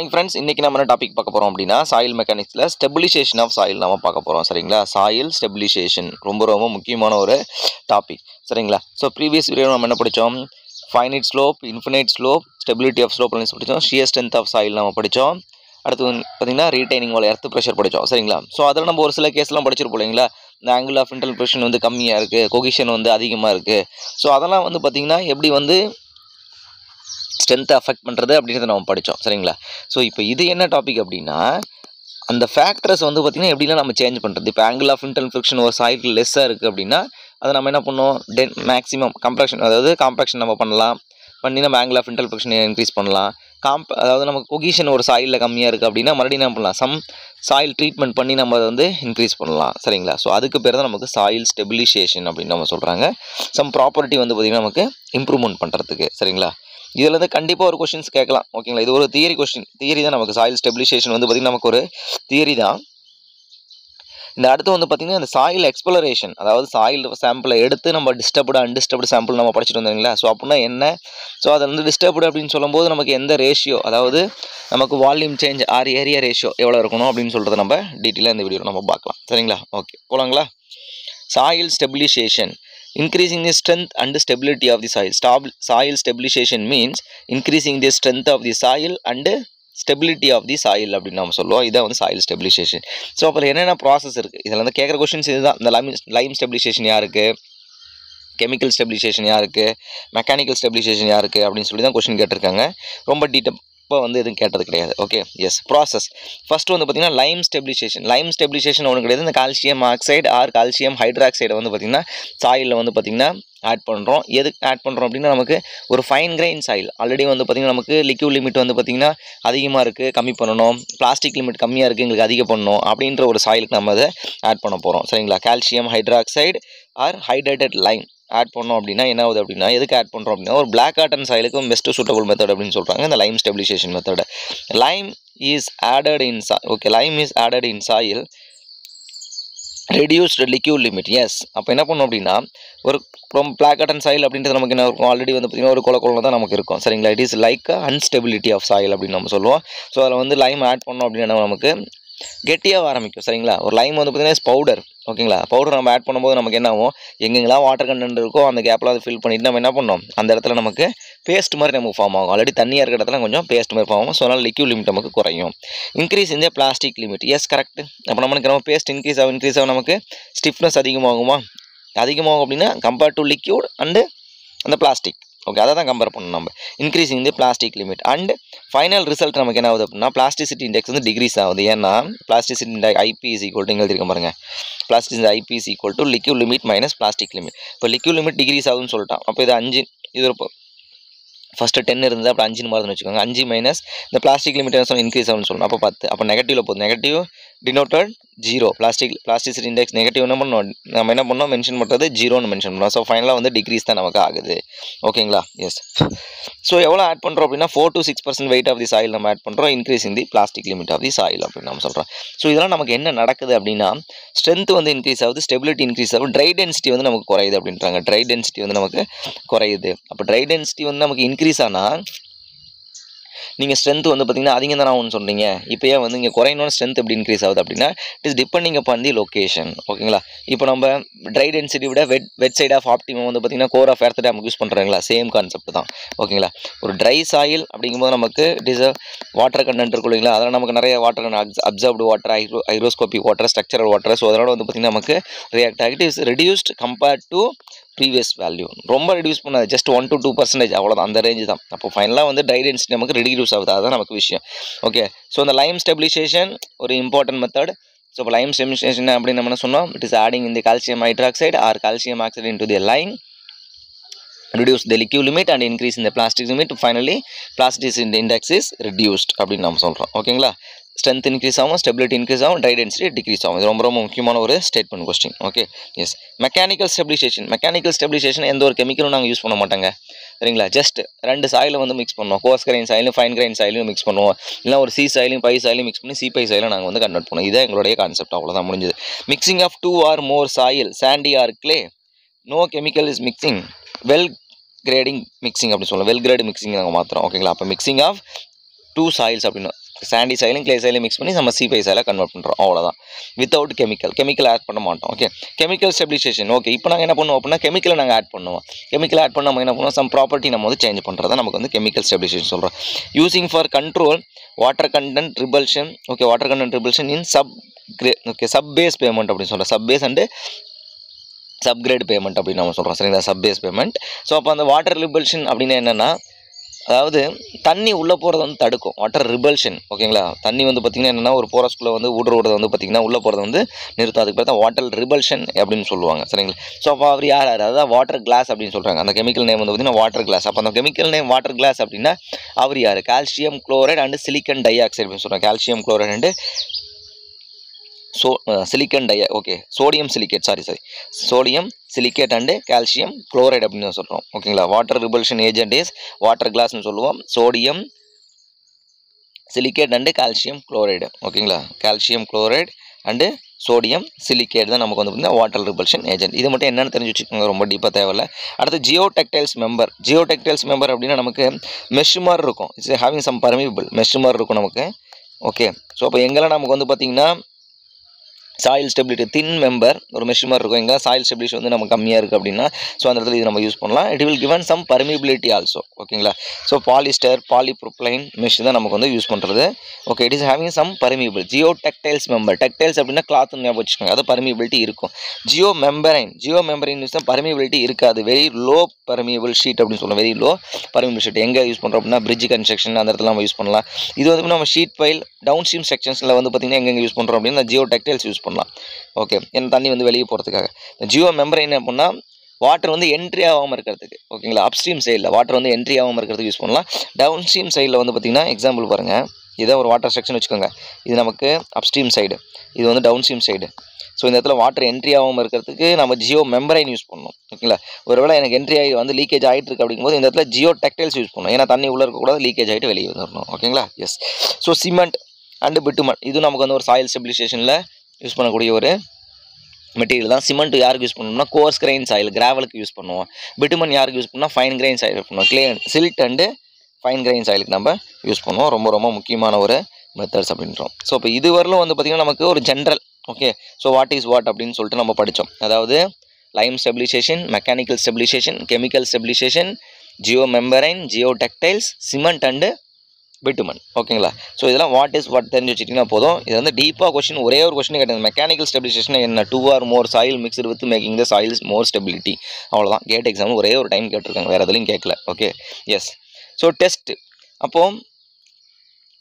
Morning friends, இன்னைக்கு நம்ம என்ன டாபிக் பார்க்க போறோம் அப்படின்னா சாயில் மெக்கானிக்ஸ்ல ஸ்டெபிலைசேஷன் ஆஃப் சாயில் நம்ம பார்க்க போறோம். சரிங்களா? சாயில் ஸ்டெபிலைசேஷன் ரொம்ப ரொம்ப முக்கியமான ஒரு டாபிக். சரிங்களா? ஸோ ப்ரீவியஸ் வீடியோ நம்ம என்ன படித்தோம்? Finite slope, infinite slope, stability of slope படித்தோம். ஷியர் ஸ்ட்ரென்த் ஆஃப் சாயில் நம்ம படித்தோம். அடுத்து பார்த்தீங்கன்னா ரீடைனிங் வால், எர்த் ப்ரெஷர் படித்தோம். சரிங்களா? ஸோ அதில் நம்ம ஒரு சில கேஸ்லாம் படிச்சிருப்போம் இல்லைங்களா? இந்த ஆங்கிள் ஆஃப் இன்டர்னல் ப்ரெஷர் வந்து கம்மியாக இருக்குது, கொகிஷன் வந்து அதிகமாக இருக்குது. ஸோ அதெல்லாம் வந்து பார்த்திங்கன்னா எப்படி வந்து ஸ்ட்ரென்த்தை அஃபெக்ட் பண்ணுறது அப்படின்றத நம்ம படித்தோம். சரிங்களா? ஸோ இப்போ இது என்ன டாபிக் அப்படின்னா, அந்த ஃபேக்டர்ஸ் வந்து பார்த்திங்கன்னா எப்படிலாம் நம்ம சேஞ்ச் பண்ணுறது. இப்போ ஆங்கிள் ஆஃப் இன்டர்னல் ஃப்ரிக்ஷன் ஒரு சாயில் லெஸ்ஸாக இருக்குது அப்படின்னா அதை நம்ம என்ன பண்ணோம், மேக்ஸிமம் கம்ப்ரெக்ஷன், அதாவது காம்ப்ரெக்ஷன் நம்ம பண்ணலாம். பண்ணி நம்ம ஆங்கிள் ஆஃப் இன்டர்னல் ஃப்ரிக்ஷனை இன்க்ரீஸ் பண்ணலாம். அதாவது நமக்கு கொகிஷன் ஒரு சாயிலில் கம்மியாக இருக்குது அப்படின்னா மறுபடியும் என்ன பண்ணலாம், சம் சாயில் ட்ரீட்மெண்ட் பண்ணி நம்ம அதை வந்து இன்க்ரீஸ் பண்ணலாம். சரிங்களா? ஸோ அதுக்கு பேர் தான் நமக்கு சாயில் ஸ்டெபிலைசேஷன் அப்படின்னு நம்ம சொல்கிறாங்க. சம் ப்ராப்பர்ட்டி வந்து பார்த்திங்கன்னா நமக்கு இம்ப்ரூவ்மெண்ட் பண்ணுறதுக்கு. சரிங்களா? இதில் வந்து கண்டிப்பாக ஒரு கொஸ்டின்ஸ் கேட்கலாம். ஓகேங்களா? இது ஒரு தியரி கொஸ்டின். தியரி தான் நமக்கு சாயில் ஸ்டெபிலைசேஷன் வந்து பார்த்திங்கன்னா நமக்கு ஒரு தியரி தான். இந்த அடுத்து வந்து பார்த்திங்கன்னா இந்த சாயில் எக்ஸ்ப்ளரேஷன், அதாவது சாயில் சாம்பிளை எடுத்து நம்ம டிஸ்டர்ப்டு அன்டிஸ்டர்ப்டு சாம்பிள் நம்ம படிச்சுட்டு வந்தோங்களா? ஸோ அப்படின்னா என்ன? ஸோ அதை வந்து டிஸ்டர்ப்டு அப்படின்னு சொல்லும்போது நமக்கு எந்த ரேஷியோ, அதாவது நமக்கு volume change or area ratio எவ்வளோ இருக்கணும் அப்படின்னு சொல்கிறத நம்ம டீட்டெயிலாக இந்த வீடியோவில் நம்ம பார்க்கலாம். சரிங்களா? ஓகே, போகலாங்களா? Soil stabilization, increasing the strength and stability of the soil. Soil stabilization means increasing the strength of the soil and stability of the soil அப்படின்னு நம்ம சொல்லுவோம். இதான் வந்து சாயில் ஸ்டெபிலைசேஷன். ஸோ அப்புறம் என்னென்ன ப்ராசஸ் இருக்குது இதில் வந்து கேட்குற கொஸ்டின்ஸ் இதுதான். இந்த லைம் ஸ்டெபிலைசேஷன் யாருக்கு, கெமிக்கல் ஸ்டெபிலைசேஷன் யாருக்கு, மெக்கானிக்கல் ஸ்டெபிலைசேஷன் யாருக்கு அப்படின்னு சொல்லி தான் கொஸ்டின் கேட்டிருக்காங்க. ரொம்ப இப்போ வந்து எதுவும் கேட்டது கிடையாது. Okay, S. ப்ராசஸ் ஃபஸ்ட்டு வந்து பார்த்திங்கன்னா லைம் ஸ்டெபிலைசேஷன். லைம் ஸ்டெபிலைசேஷன் ஒன்றும் கிடையாது. இந்த கால்சியம் ஆக்சைடு ஆர் கால்சியம் ஹைட்ராக்சைடை வந்து பார்த்திங்கன்னா சாயிலில் வந்து பார்த்திங்கன்னா ஆட் பண்ணுறோம். எதுக்கு ஆட் பண்ணுறோம் அப்படின்னா, நமக்கு ஒரு ஃபைன் கிரைன் சாயில் ஆல்ரெடி வந்து பார்த்திங்கன்னா நமக்கு லிக்யூட் லிமிட் வந்து பார்த்திங்கன்னா அதிகமாக இருக்குது, கம்மி பண்ணணும். பிளாஸ்டிக் லிமிட் கம்மியாக இருக்குது, எங்களுக்கு அதிகம் பண்ணணும் அப்படின்ற ஒரு சாயிலுக்கு நம்ம அதை ஆட் பண்ண போகிறோம். சரிங்களா? Calcium hydroxide or hydrated lime add பண்ணோம் அப்படின்னா என்ன ஆகுது அப்படின்னா, எதுக்கு ஆட் பண்ணுறோம் அப்படின்னா ஒரு பிளாக் காட்டன் சாயிலுக்கு பெஸ்ட் சூட்டபிள் மெத்தட் அப்படின்னு சொல்கிறாங்க இந்த lime stabilization method. Lime is added in lime is added in soil reduced liquid limit. Yes. அப்போ என்ன பண்ணோம் அப்படின்னா, ஒரு ரொம்ப பிளாக் காட்டன் சாயில் அப்படின்றது நமக்கு என்ன இருக்கும், ஆல்ரெடி வந்து பார்த்திங்கன்னா ஒரு குளம் தான் நமக்கு இருக்கும். சரிங்களா? It is like unstability of soil அப்படின்னு நம்ம சொல்லுவோம். ஸோ அதில் வந்து லைம் ஆட் பண்ணோம் அப்படின்னா நமக்கு கெட்டியாக ஆரம்பிக்கும். சரிங்களா? ஒரு லைம் வந்து பார்த்திங்கன்னா பவுடர். ஓகேங்களா? பவுடர் நம்ம ஆட் பண்ணும்போது நமக்கு என்ன ஆகும், எங்கெங்கெல்லாம் வாட்டர் கண்டென்ட் இருக்கோ அந்த கேப்பில் அதை ஃபில் பண்ணிவிட்டு நம்ம என்ன பண்ணோம், அந்த இடத்துல நமக்கு பேஸ்ட் மாதிரி நமக்கு ஃபார்ம் ஆகும். ஆல்ரெடி தண்ணியாக இருக்கிற இடத்துல கொஞ்சம் பேஸ்ட் மாதிரி ஃபார்ம் ஆகும். ஸோ அதனால் லிக்யூட் லிமிட் நமக்கு குறையும். இன்க்ரீஸ் இந்த பிளாஸ்டிக் லிமிட். S, correct. அப்போ நம்ம பேஸ்ட் இன்க்ரீஸ் ஆகும் நமக்கு ஸ்டிஃப்னஸ் அதிகமாகுமா? அதிகமாகும் அப்படின்னா கம்பேர்ட் டு லிக்யூட் அண்டு அந்த பிளாஸ்டிக். ஓகே, அதை தான் கம்பேர் பண்ணணும் நம்ம. Increasing the plastic limit and final result நமக்கு என்ன ஆகுது அப்படின்னா பிளாஸ்டிசிட்டி இண்டெக்ஸ் வந்து டிக்ரீஸ் ஆகுது. ஏன்னா plasticity index IP is equal to இங்கே எழுதிருக்க பாருங்க, plasticity IP is equal to liquid limit minus plastic limit. இப்போ லிக்யூட் லிமிட் டிக்ரீஸ் ஆகுதுன்னு சொல்லிட்டான். அப்போ இது 5, இது ஒரு ஃபஸ்ட்டு 10 இருந்தது, அப்புறம் 5 மாறுதுன்னு வச்சுக்கோங்க. 5 மைனஸ் இந்த பிளாஸ்டிக் லிமிட் என்ன சொல்லணும், இன்க்ரீஸ் ஆகும்னு சொல்லணும். அப்போ 10. அப்போ நெகட்டிவில் போகுது. Negative denoted 0. Plasticity index negative என்ன பண்ணணும், நம்ம என்ன பண்ணோம், மென்ஷன் பண்ணுறது 0ன்னு மென்ஷன் பண்ணோம். ஸோ ஃபைனலாக வந்து டிக்ரீஸ் தான் நமக்கு ஆகுது. ஓகேங்களா? எஸ். ஸோ எவ்வளோ ஆட் பண்ணுறோம் அப்படின்னா 4 to 6% weight of the soil நம்ம ஆட் பண்ணுறோம். Increasing the plastic limit of the soil அப்படின்னு நம்ம சொல்கிறோம். ஸோ இதெல்லாம் நமக்கு என்ன நடக்குது அப்படின்னா, ஸ்ட்ரென்த் வந்து இன்க்ரீஸ் ஆகுது, ஸ்டெபிலிட்டி இன்க்ரீஸ் ஆகும், ட்ரை டென்சிட்டி வந்து நமக்கு குறையுது அப்படின்றாங்க. ட்ரை டென்சிட்டி வந்து நமக்கு குறையுது. அப்போ ட்ரை டென்சிட்டி வந்து நமக்கு இன்க்ரீஸ் ஆனால் நீங்கள் ஸ்ட்ரென்த் வந்து பார்த்திங்கன்னா அதிகம் தானே ஆகும்னு சொல்கிறீங்க. இப்போ ஏன் வந்து இங்கே குறையணும், ஸ்ட்ரென்த் எப்படி இன்க்ரீஸ் ஆகுது அப்படின்னா, it is depending upon the location. ஓகேங்களா? இப்போ நம்ம ட்ரை டென்சிட்டி விட வெட் சைட் ஆஃப் ஆப்டிமம் வந்து பார்த்திங்கன்னா core of earth dam use பண்ணுறாங்களா, சேம் கான்செப்ட் தான். ஓகேங்களா? ஒரு ட்ரை சாயில் அப்படிங்கும்போது நமக்கு இட் இஸ் வாட்டர் கண்டென்ட் இருக்கும் இல்லைங்களா, அதனால் நமக்கு நிறைய water observed water, hygroscopic water, structural water. So அதனால் வந்து பார்த்திங்கன்னா நமக்கு ரியாக்ட் ஆகிட்டு is reduced compared to previous value. ரொம்ப ரெடியூஸ் பண்ணாது, ஜஸ்ட் 1 to 2% அவ்வளோதான், அந்த ரேஞ்சு தான். அப்போ ஃபைனலாக வந்து ட்ரை டென்சிட்டி நமக்கு ரெடியூஸ் ஆகுது. அதுதான் நமக்கு விஷயம். ஓகே, ஸோ இந்த லைம் ஸ்டெபிலைசேஷன் ஒரு இம்பார்ட்டன்ட் மெத்தட். ஸோ இப்போ லைம் ஸ்டெபிலைசேஷன் அப்படின்னு நம்ம என்ன சொன்னோம், இட் இஸ் ஆடிங் இந்த calcium hydroxide or calcium oxide into the lime, reduce the liquid limit and increase in the plastic limit. Finally plasticity index is reduced அப்படின்னு நம்ம சொல்கிறோம். ஓகேங்களா? ஸ்ட்ரென்த் இன்க்ரீஸ் ஆகும், ஸ்டெபிலிட்டி இன்க்ரீஸ் ஆகும், ட்ரை டென்சிட்டி டிக்ரீஸ் ஆகும். இது ரொம்ப ரொம்ப முக்கியமான ஒரு statement question. Okay, yes. Mechanical stabilization எந்த ஒரு கெமிக்கலும் நாங்கள் யூஸ் பண்ண மாட்டாங்க. சரிங்களா? ஜஸ்ட் 2 சாயிலை வந்து மிக்ஸ் பண்ணுவோம். கோர்ஸ் கிரைன் சாயிலும் ஃபைன் கிரைன் சாயிலும் மிக்ஸ் பண்ணுவோம். இல்லை ஒரு சி சாயிலும் பை சாயிலும் மிக்ஸ் பண்ணி சி பை சாயிலும் நாங்கள் வந்து கன்வெர்ட் பண்ணுவோம். இதான் எங்களுடைய கான்செப்ட். அவ்வளோதான், முடிஞ்சது. Mixing of 2 or more soil, sandy or clay, no chemical is mixing, well grading mixing அப்படின்னு சொல்லுவோம். வெல் கிரேட் மிக்சிங் நாங்கள் மாற்றுறோம். ஓகேங்களா? அப்போ மிக்சிங் ஆஃப் 2 சாயில்ஸ் அப்படின்னா சாண்டி சாயிலும் கிளே சாயிலும் மிக்ஸ் பண்ணி நம்ம C5 சாயிலை கன்வெர்ட் பண்ணுறோம். அவ்வளோதான். வித்தவுட் கெமிக்கல் ஆட் பண்ண மாட்டோம். Okay, chemical stabilisation. ஓகே, இப்போ நாங்கள் என்ன பண்ணுவோம் அப்படின்னா கெமிக்கலை நாங்கள் ஆட் பண்ணுவோம். கெமிக்கல் ஆட் பண்ண நம்ம என்ன பண்ணுவோம், சம் ப்ராப்பர்ட்டி நம்ம வந்து சேஞ்ச் பண்ணுறதா நமக்கு வந்து கெமிக்கல் ஸ்டெபிலைசேஷன் சொல்கிறோம். Using for control water content repulsion. Okay, water content repulsion in sub base pavement அப்படின்னு சொல்கிறோம். Sub base and subgrade pavement அப்படின்னு நம்ம சொல்கிறோம். சரிங்களா, சப் பேஸ் பேமெண்ட். ஸோ அப்போ அந்த வாட்டர் ரிபல்ஷன் அப்படின்னு என்னென்னா, அதாவது தண்ணி உள்ளே போகிறத வந்து தடுக்கும். Water repulsion. ஓகேங்களா, தண்ணி வந்து பார்த்திங்கன்னா என்னென்னா ஒரு போரஸ்குள்ளே வந்து ஊடுருவதை வந்து பார்த்திங்கன்னா உள்ளே போகிறத வந்து நிறுத்தும். அதுக்கு பார்த்தா வாட்டர் ரிபல்ஷன் அப்படின்னு சொல்லுவாங்க. சரிங்களா. ஸோ அப்போ அவர் யார், அதாவது வாட்டர் கிளாஸ் அப்படின்னு சொல்கிறாங்க. அந்த கெமிக்கல் நேம் வந்து பார்த்திங்கன்னா வாட்டர் கிளாஸ். அப்போ அந்த கெமிக்கல் நேம் வாட்டர் கிளாஸ் அப்படின்னா அவர் யார், calcium chloride and silicon dioxide அப்படின்னு சொல்கிறாங்க. Calcium chloride and silicon okay, sodium silicate and calcium chloride அப்படின்னு சொல்கிறோம். ஓகேங்களா, water repulsion agent is water கிளாஸ்னு சொல்லுவோம். Sodium silicate and calcium chloride. ஓகேங்களா, calcium chloride and sodium silicate தான் நமக்கு வந்து பார்த்திங்கன்னா வாட்டர் ரிபல்ஷன் ஏஜென்ட். இது மட்டும் என்னென்னு தெரிஞ்சு வச்சுக்கோங்க, ரொம்ப டீப்பாக தேவையில்லை. அடுத்து ஜியோடெக்டைல்ஸ் மெம்பர் அப்படின்னா நமக்கு மெஷ் மாதிரி இருக்கும். It's having some permeable mesh மாதிரி இருக்கும் நமக்கு. ஓகே, ஸோ அப்போ எங்கெல்லாம் நமக்கு வந்து பார்த்திங்கன்னா சாயில் ஸ்டெபிலிட்டி தின் மெம்பர் ஒரு மெஷ் மாதிரி இருக்கும். எங்கே சாயில் ஸ்டெபிலிட்டி வந்து நம்ம கம்மியாக இருக்குது அப்படின்னா ஸோ அந்த இடத்துல இது நம்ம யூஸ் பண்ணலாம். It will given some permeability also. ஓகேங்களா, ஸோ பாலிஸ்டர் பாலிப்ரோப்ளைன் மெஷ் தான் நமக்கு வந்து யூஸ் பண்ணுறது. Okay, it is having some permeable. Geotextiles member, textiles அப்படின்னா கிளாத்னு ஞாபகம் வச்சுக்கோங்க, அது பர்மிபிலிட்டி இருக்கும். ஜியோ மெம்பரைன் யூஸ் தான் பர்மிபிலிட்டி இருக்காது. வெரி லோ பர்மிபிள் ஷீட் அப்படின்னு சொல்லுவோம். வெரி லோ பர்மிபிள் ஷீட் எங்கே யூஸ் பண்ணுறோம் அப்படின்னா பிரிட்ஜ் கன்ஸ்ட்ரக்ஷன் அந்த இடத்துல நம்ம யூஸ் பண்ணலாம். இது வந்து நம்ம ஷீட் பைல் டவுன் ஸ்ட்ரீம் செக்ஷன்ஸில் வந்து பார்த்திங்கன்னா எங்கெங்கே யூஸ் பண்ணுறோம் அப்படின்னா ஜியோடெக்டைல்ஸ் யூஸ் பண்ணலாம். ஓகே, ஏன்னா தண்ணி வந்து வெளியே போகிறதுக்காக. ஜியோ மெம்பரைன் என்ன அப்படின்னா வாட்டர் வந்து என்ட்ரி ஆகாமல் இருக்கிறதுக்கு. ஓகேங்களா, அப்ஸ்ட்ரீம் சைடில் வாட்டர் வந்து என்ட்ரி ஆகாமல் இருக்கிறதுக்கு யூஸ் பண்ணலாம். டவுன் ஸ்ட்ரீம் சைடில் வந்து பார்த்திங்கன்னா எக்ஸாம்பிள் பாருங்கள், இதை ஒரு வாட்டர் செக்ஷன் வச்சுக்கோங்க. இது நமக்கு அப்ஸ்ட்ரீம் சைடு, இது வந்து டவுன் ஸ்ட்ரீம் சைடு. ஸோ இந்த இடத்துல வாட்டர் என்ட்ரி ஆகாமல் இருக்கிறதுக்கு நம்ம ஜியோ மெம்பரைன் யூஸ் பண்ணணும். ஓகேங்களா, ஒருவேளை எனக்கு என்ட்ரி ஆகி வந்து லீக்கேஜ் ஆகிட்டு இருக்குது அப்படிங்கும்போது இந்த இடத்துல ஜியோடெக்டைல்ஸ் யூஸ் பண்ணணும். ஏன்னா தண்ணி உள்ளே இருக்கக்கூடாது, லீக்கேஜ் ஆகிட்டு வெளியே வந்துடணும். ஓகேங்களா, yes. So cement and bitumen இது நமக்கு வந்து ஒரு சாயில் ஸ்டெபிலைசேஷனில் யூஸ் பண்ணக்கூடிய ஒரு மெட்டீரியல் தான். சிமெண்ட் யாருக்கு யூஸ் பண்ணணும்னா கோர்ஸ் கிரைன் சாயில் கிராவலுக்கு யூஸ் பண்ணுவோம். பிட்டுமன் யாருக்கு யூஸ் பண்ணால் ஃபைன் கிரைன் சாயில் யூஸ் பண்ணுவோம். சில்ட் அண்டு ஃபைன் கிரைன் சாயிலுக்கு நம்ம யூஸ் பண்ணுவோம். ரொம்ப ரொம்ப முக்கியமான ஒரு மெத்தட்ஸ் அப்படின்றோம். ஸோ இப்போ இதுவரையிலும் வந்து பார்த்திங்கன்னா நமக்கு ஒரு general okay. So what is what அப்படின்னு சொல்லிட்டு நம்ம படித்தோம். அதாவது lime stabilization, mechanical stabilization, chemical stabilization, geo membrane, geotextiles, cement and bitumen. ஓகேங்களா, ஸோ இதெல்லாம் வாட் இஸ் வாட் தெரிஞ்சு வச்சுட்டிங்கன்னா போதும். இது வந்து டீப்பாக கொஸ்டின் ஒரே ஒரு கொஸ்டின் கேட்டாங்க, மெக்கானிக்கல் ஸ்டெபிலைசேஷன் என்ன, 2 or more soil mixed with making the soils more stability. அவ்வளோதான், கேட் எக்ஸாம் ஒரே ஒரு டைம் கேட்டிருக்காங்க, வேறு எதுலையும் கேட்கல. Okay, yes. ஸோ டெஸ்ட் அப்போது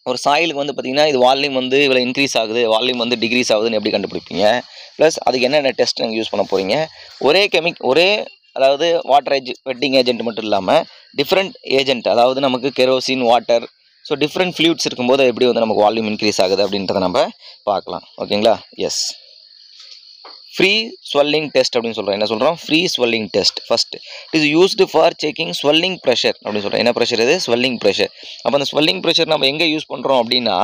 ஒரு சாயிலுக்கு வந்து பார்த்திங்கன்னா இது வால்யூம் வந்து இவ்வளோ இன்க்ரீஸ் ஆகுது, வால்யூம் வந்து டிக்ரீஸ் ஆகுதுன்னு எப்படி கண்டுபிடிப்பீங்க, ப்ளஸ் அதுக்கு என்னென்ன டெஸ்ட் நீங்கள் யூஸ் பண்ண போகிறீங்க. ஒரே அதாவது வாட்டர் வெட்டிங் ஏஜென்ட் மட்டும் இல்லாமல் டிஃப்ரெண்ட் ஏஜென்ட், அதாவது நமக்கு kerosene, water, so different fluids இருக்கும்போது எப்படி வந்து நமக்கு வால்யூம் இன்க்ரீஸ் ஆகுது அப்படின்றத நம்ம பார்க்கலாம். ஓகேங்களா, எஸ். ஃப்ரீ ஸ்வெல்லிங் டெஸ்ட் அப்படின்னு சொல்கிறோம். என்ன சொல்கிறோம், free swelling test. First it is used for checking swelling pressure அப்படின்னு சொல்கிறோம். என்ன ப்ரெஷர் இது, ஸ்வெல்லிங் ப்ரெஷர். அப்போ அந்த ஸ்வெல்லிங் ப்ரெஷர் நம்ம எங்கே யூஸ் பண்ணுறோம் அப்படின்னா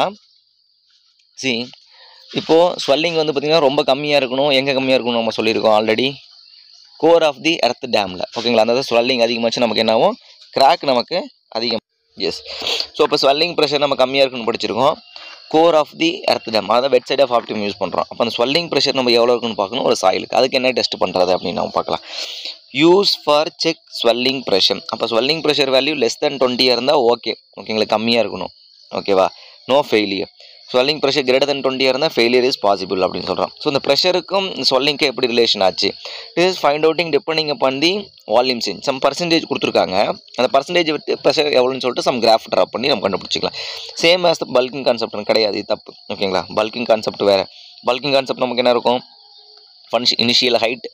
இப்போது ஸ்வெல்லிங் வந்து பார்த்திங்கன்னா ரொம்ப கம்மியாக இருக்கணும். எங்கே கம்மியாக இருக்கணும் நம்ம சொல்லியிருக்கோம் already, core of the earth டேமில். ஓகேங்களா, அந்த ஸ்வெல்லிங் அதிகமாச்சு நமக்கு என்ன ஆகும், கிராக் நமக்கு அதிகம். எஸ். ஸோ இப்போ ஸ்வெல்லிங் ப்ரெஷர் நம்ம கம்மியாக இருக்குன்னு படிச்சிருக்கோம். Core of the earth dam, அதாவது wet side of optimum use பண்ணுறோம். அப்போ அந்த ஸ்வெல்லிங் ப்ரெஷர் நம்ம எவ்வளோ இருக்குன்னு பார்க்கணும் ஒரு சாயிலுக்கு. அதுக்கு என்ன டெஸ்ட் பண்ணுறது அப்படின்னு நம்ம பார்க்கலாம். Use for check swelling pressure. அப்போ swelling pressure value less than 20 இருந்தால் ஓகேங்களா, கம்மியாக இருக்கணும். ஓகேவா, no failure. Swelling pressure greater than 20 இருந்தால் ஃபெயிலியர் இஸ் பாசிபிள் அப்படின்னு சொல்கிறோம். ஸோ இந்த ப்ரெஷருக்கும் ஸ்வெல்லிங்க்கு எப்படி ரிலேஷன் ஆச்சு, it is find outing depending upon the volume change. Some percentage கொடுத்துருக்காங்க, அந்த பர்சன்டேஜ் விட்டு ப்ரெஷர் எவ்வளோன்னு சொல்லிட்டு சம் கிராஃப் ட்ராப் பண்ணி நம்ம கண்டுபிடிச்சிக்கலாம். Same as the bulking concept கிடையாது, இது தப்பு. ஓகேங்களா, பல்கிங் கான்செப்ட் வேறு. பல்கிங் கான்செப்ட் நமக்கு என்ன இருக்கும், initial height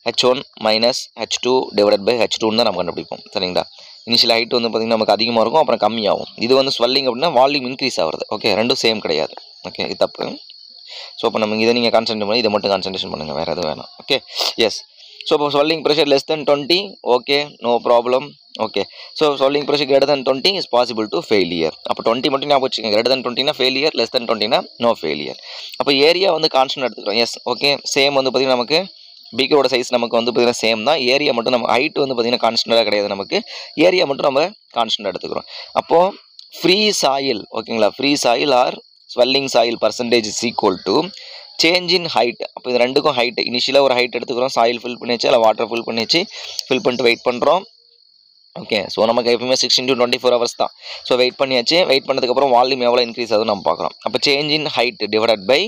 h1 minus h2 divided by h2 தான் நம்ம கண்டுபிடிப்போம். சரிங்களா, இனிஷியல் ஹைட் வந்து பார்த்திங்கன்னா நமக்கு அதிகமாக இருக்கும், அப்புறம் கம்மியாகும். இது வந்து ஸ்வெல்லிங் அப்படின்னா வால்யூம் இன்க்ரீஸ் ஆகுறது. ஓகே, ரெண்டும் சேம் கிடையாது. ஓகே, இது தப்பு. ஸோ அப்போ நம்ம இதை நீங்கள் கான்சன்ட்ரேட் பண்ணி இதை மட்டும் கான்சன்ட்ரேஷன் பண்ணுங்கள், வேறு எதுவும் வேணாம். Okay, yes. ஸோ இப்போ swelling pressure less than 20, okay, no problem. Okay, so swelling pressure greater than 20 is possible to failure. அப்போ 20 மட்டும் ஞாபகம் வச்சுக்கோங்க. கிரேட்டர் தென் 20னா ஃபெயிலியர், லெஸ் தென் 20னா நோ ஃபெயிலியர். அப்போ ஏரியா வந்து கான்ஸ்டன்ட் எடுத்துக்கிறோம். எஸ், ஓகே, சேம் வந்து பார்த்திங்கன்னா நமக்கு பீக்கரோட சைஸ் நமக்கு வந்து பார்த்திங்கன்னா சேம் தான். ஏரியா மட்டும் நம்ம ஹைட் வந்து பார்த்திங்கன்னா கான்ஸ்டன்டாக கிடையாது, நமக்கு ஏரியா மட்டும் நம்ம கான்ஸ்டன்ட் எடுத்துக்கிறோம். அப்போது ஃப்ரீ சாயில் ஓகேங்களா, free soil or swelling soil percentage is equal to change in height. அப்போ இது ரெண்டுக்கும் ஹைட், இனிஷியலாக ஒரு ஹைட் எடுத்துக்கிறோம், சாயில் ஃபில் பண்ணிச்சு, இல்லை வாட்டர் ஃபில் பண்ணிச்சு, ஃபில் பண்ணிட்டு வெயிட் பண்ணுறோம். ஓகே, ஸோ நமக்கு எப்பவுமே 16 to 24 hours தான். ஸோ வெயிட் பண்ணியாச்சு, வெயிட் பண்ணதுக்கப்புறம் வால்யூம் எவ்வளோ இன்க்ரீஸ் ஆகுது நம்ம பார்க்குறோம். அப்போ change in height divided by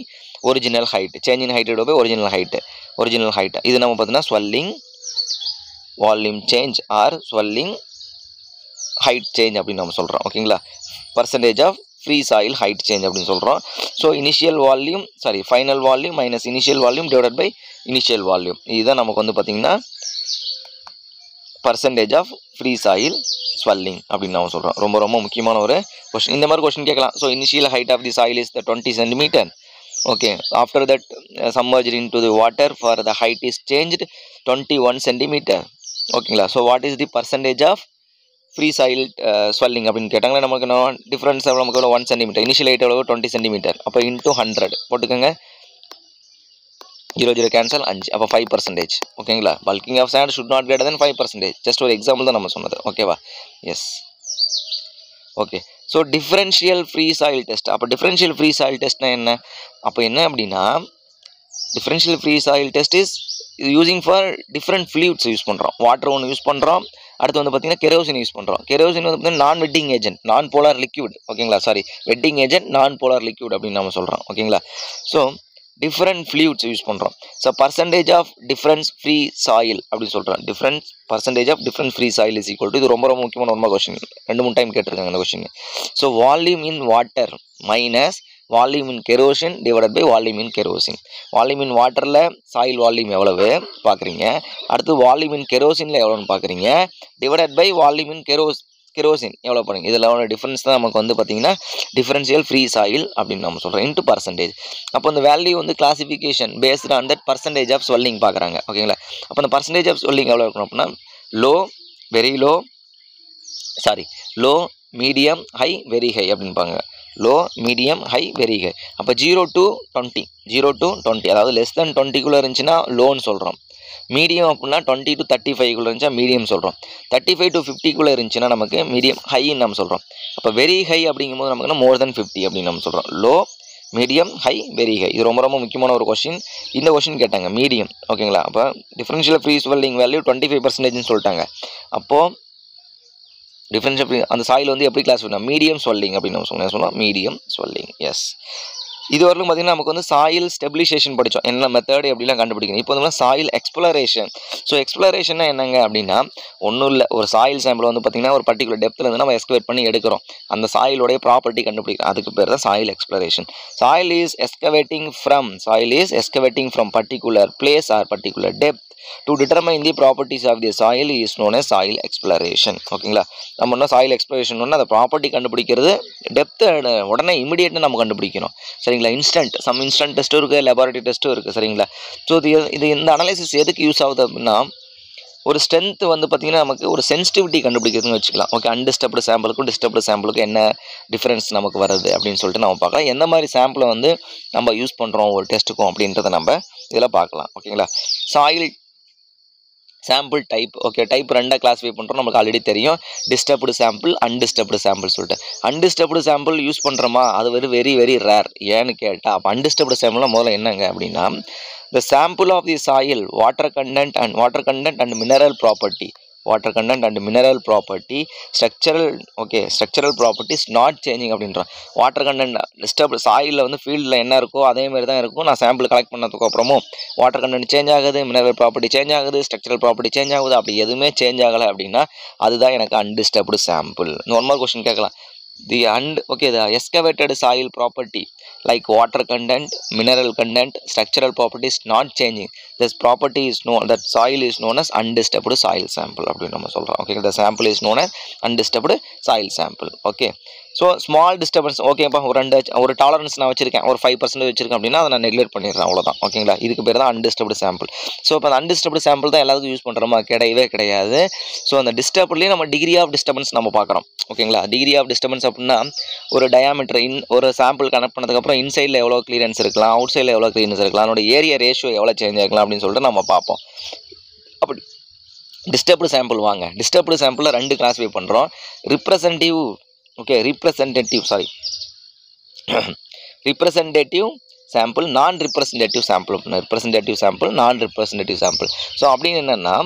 original height, change in height divide by original height. இது நம்ம பார்த்தீங்கன்னா swelling volume change or swelling height change அப்படின்னு நம்ம சொல்கிறோம். ஓகேங்களா, percentage of free soil height change அப்படின்னு சொல்கிறோம். So final volume minus initial volume divided by initial volume, இதுதான் நமக்கு வந்து பார்த்திங்கன்னா percentage of free soil swelling அப்படின்னு நம்ம சொல்கிறோம். ரொம்ப ரொம்ப முக்கியமான ஒரு கொஸ்டின். இந்த மாதிரி கொஸ்டின் கேட்கலாம். So initial height of the soil is the 20 centimeter. Okay, after that submerged into the water for the height is changed 21 centimeter. ஓகேங்களா, so what is the percentage of free soil swelling அப்படின்னு கேட்டாங்கன்னா நமக்கு difference நமக்கு எவ்வளோ 1 centimeter, initial height எவ்வளோ 20 centimeter, அப்போ into 100 போட்டுக்கோங்க, 0 cancel 5, அப்போ 5%. ஓகேங்களா, bulking of sand should not greater than 5%. Just ஒரு எக்ஸாம்பிள் தான் நம்ம சொன்னது. ஓகேவா, yes. Okay, so differential free soil test. அப்போ டிஃப்ரென்ஷியல் ஃப்ரீ சாயில் டெஸ்ட்னா என்ன? அப்போ என்ன அப்படின்னா differential free soil test is using for different fluids use பண்ணுறோம். வாட்டர் ஒன்று யூஸ் பண்ணுறோம், அடுத்து வந்து பார்த்திங்கன்னா கெரோசின் யூஸ் பண்ணுறோம். கெரோசின் வந்து பார்த்திங்கன்னா non wetting agent, non polar liquid. ஓகேங்களா, wetting agent non polar liquid அப்படின்னு நம்ம சொல்கிறோம். ஓகேங்களா, ஸோ டிஃப்ரெண்ட் ஃப்ளூயிட்ஸ் யூஸ் பண்ணுறோம். So percentage of difference free soil அப்படின்னு சொல்கிறோம். Percentage of different free soil is equal to, இது ரொம்ப ரொம்ப முக்கியமான ஒரு கொஸ்டின், 2-3 டைம் கேட்டிருக்காங்க இந்த question. So volume in water minus volume in kerosene divided by volume in kerosene. Volume in வாட்டரில் சாயில் வால்யூம் எவ்வளவு பார்க்குறீங்க, அடுத்து வால்யூம் இன் கெரோசினில் எவ்வளோன்னு பார்க்குறீங்க, divided by volume in kerosene எவ்வளோ பண்ணுங்க. இதில் எவ்வளோ டிஃப்ரென்ஸ் தான் நமக்கு வந்து பார்த்திங்கன்னா டிஃப்ரென்ஷியல் ஃப்ரீ சாயில் அப்படின்னு நம்ம சொல்கிறோம், இன்ட்டு பர்சன்டேஜ். அப்போ அந்த வேல்யூ வந்து classification based on that percentage of swelling பார்க்குறாங்க. ஓகேங்களா, அப்போ அந்த பர்சன்டேஜ் ஆஃப் ஸ்வெல்லிங் எவ்வளோ இருக்கணும் அப்படின்னா low, very low, low, medium, high, very high அப்படின்பாங்க. Low, medium, high, very high. அப்போ 0 to 20, அதாவது லெஸ் தென் 20குள்ளே இருந்துச்சுன்னா லோன்னு சொல்கிறோம். மீடியம் அப்படின்னா 20 to 35குள்ளே இருந்துச்சா மீடியம் சொல்கிறோம். 35 to 50குள்ளே இருந்துச்சுன்னா நமக்கு மீடியம் ஹைன்னு நம்ம சொல்கிறோம். அப்போ வெரி ஹை அப்படிங்கும்போது நமக்கு மோர் தென் 50 அப்படின்னு நம்ம சொல்கிறோம். Low, medium, high, very high. இது ரொம்ப ரொம்ப முக்கியமான ஒரு கொஸ்டின். இந்த கொஸ்டின் கேட்டாங்க மீடியம். ஓகேங்களா, அப்போ டிஃப்ரென்ஷியல் ஃப்ரீ ஸ்வெல்லிங் வேல்யூ 25%ன்னு சொல்லிட்டாங்க. அப்போது டிஃப்ரென்ஷியல் அந்த சாயில் வந்து எப்படி கிளாஸ் பண்ணலாம், மீடியம் ஸ்வெல்லிங் அப்படின்னு நம்ம சொன்னோம், மீடியம் ஸ்வெல்லிங். எஸ், இது வரலும் பார்த்திங்கன்னா நமக்கு வந்து சாயில் ஸ்டெபிலைசேஷன் படித்தோம், என்ன மெத்தட் எப்படிலாம் கண்டுபிடிக்கணும். இப்போ வந்து சாயில் எக்ஸ்ப்ளரேஷன். ஸோ எக்ஸ்ப்ளரேஷன்னா என்னங்க அப்படின்னா ஒன்றும் இல்லை, ஒரு சாயில் சாம்பிள் வந்து பார்த்திங்கன்னா ஒரு பர்டிகுலர் டெப்த்தில் இருந்து நம்ம எக்ஸ்கவேட் பண்ணி எடுக்கிறோம், அந்த சாயிலோடைய ப்ராப்பர்ட்டி கண்டுபிடிக்கிறோம், அதுக்கு பேர் தான் soil exploration. Soil is excavating from particular place or particular depth to determine the properties of the soil is known as soil exploration. ஓகேங்களா, நம்ம என்ன சாயில் எக்ஸ்ப்ளரேஷன் ஒன்று அந்த ப்ராப்பர்ட்டி கண்டுபிடிக்கிறது டெப்த்து உடனே இமிடியேட்டாக நம்ம கண்டுபிடிக்கணும். சரிங்களா, இன்ஸ்டன்ட் டெஸ்ட்டும் இருக்குது, லெபார்ட்டரி டெஸ்ட்டும் இருக்குது. சரிங்களா, ஸோ இந்த அனலைசிஸ் எதுக்கு யூஸ் ஆகுது அப்படின்னா ஒரு ஸ்ட்ரென்த் வந்து பார்த்திங்கன்னா நமக்கு ஒரு சென்சிட்டிவிட்டி கண்டுபிடிக்கிறதுன்னு வச்சுக்கலாம். ஓகே, அன்டிஸ்டர்ப்டு சாம்பிளுக்கும் டிஸ்டர்ப்டு சாம்பிளுக்கும் என்ன டிஃப்ரென்ஸ் நமக்கு வருது அப்படின்னு சொல்லிட்டு நம்ம பார்க்கலாம். எந்த மாதிரி சாம்பிளை வந்து நம்ம யூஸ் பண்ணுறோம் ஒரு டெஸ்ட்டுக்கும் அப்படின்றத நம்ம இதில் பார்க்கலாம். ஓகேங்களா, soil sample type. Okay, type 2 classify பண்ணுறோம், நமக்கு ஆல்ரெடி தெரியும், டிஸ்டர்ப்டு சாம்பிள், அன்டிஸ்டர்ப்டு சாம்பிள் சொல்லிட்டு. அன்டிஸ்டர்ப்டு சாம்பிள் யூஸ் பண்ணுறோமா, அது வெரி வெரி ரேர். ஏன்னு கேட்டால் அப்போ அன்டிஸ்டர்ப்டு சாம்பிள்லாம் முதல்ல என்னங்க அப்படின்னா the sample of the soil, water content and mineral property, structural properties not changing அப்படின்றோம். வாட்டர் கண்டென்ட் டிஸ்டர்ப் சாயிலில் வந்து ஃபீல்டில் என்ன இருக்கோ அதே மாதிரி தான் இருக்கும். நான் சாம்பிள் கலெக்ட் பண்ணதுக்கு அப்புறமும் வாட்டர் கண்டென்ட் சேஞ்ச் ஆகுது, மினரல் ப்ராப்பர்ட்டி சேஞ்ச் ஆகுது, ஸ்ட்ரக்சரல் ப்ராப்பர்ட்டி சேஞ்ச் ஆகுது. அப்படி எதுவுமே சேஞ்ச் ஆகலை அப்படின்னா அதுதான் எனக்கு அன்டிஸ்டர்ப்டு சாம்பிள். நார்மல் கொஸ்டின் கேட்கலாம். The excavated soil property like water content, mineral content, structural properties not changing. This property is known, that soil is known as undisturbed soil sample அப்படின்னு நம்ம சொல்கிறோம். Okay, the sample is known as undisturbed soil sample. Okay, so small disturbance. ஓகேப்பா, ஒரு tolerance நான் வச்சுருக்கேன், ஒரு 5% வச்சுருக்கேன் அப்படின்னா அதை நான் நெக்லெக்ட் பண்ணிடுறேன், அவ்வளோதான். ஓகேங்களா, இதுக்கு பேர் தான் அன்டிஸ்டர்ப்டு சாம்பிள். ஸோ இப்போ அந்த அன்டிஸ்டர்ப்டு சாம்பிள் தான் எல்லாத்துக்கும் யூஸ் பண்ணுறோமா, கிடையவே கிடையாது. ஸோ அந்த டிஸ்டர்ப்லேயே நம்ம டிகிரி ஆஃப் டிஸ்டர்பன்ஸ் நம்ம பார்க்குறோம். ஓகேங்களா, டிகிரி ஆஃப் டிஸ்டர்பன்ஸ் அப்படின்னா ஒரு டயாமீட்டர் ஒரு சாம்பிள் கனெக்ட் பண்ணதுக்கப்புறம் இன்சைடில் எவ்வளோ கிளியரன்ஸ் இருக்கலாம், அவுட் சைடில் எவ்வளோ கிளியரன்ஸ் இருக்கலாம், அதோட ஏரியா ரேஷியோ எவ்வளோ சேஞ்ச் ஆகிக்கலாம் அப்படின்னு சொல்லிட்டு நம்ம பார்ப்போம். அப்படி டிஸ்டர்ப்டு சாம்பிள் வாங்க, டிஸ்டர்ப்டு சாம்பிளில் 2 கிளாஸிஃபை பண்ணுறோம். ரிப்ரசன்டிவ் ஓகே representative sample நான் representative sample representative sample நான் representative sample ஸோ அப்படின்னு என்னென்னா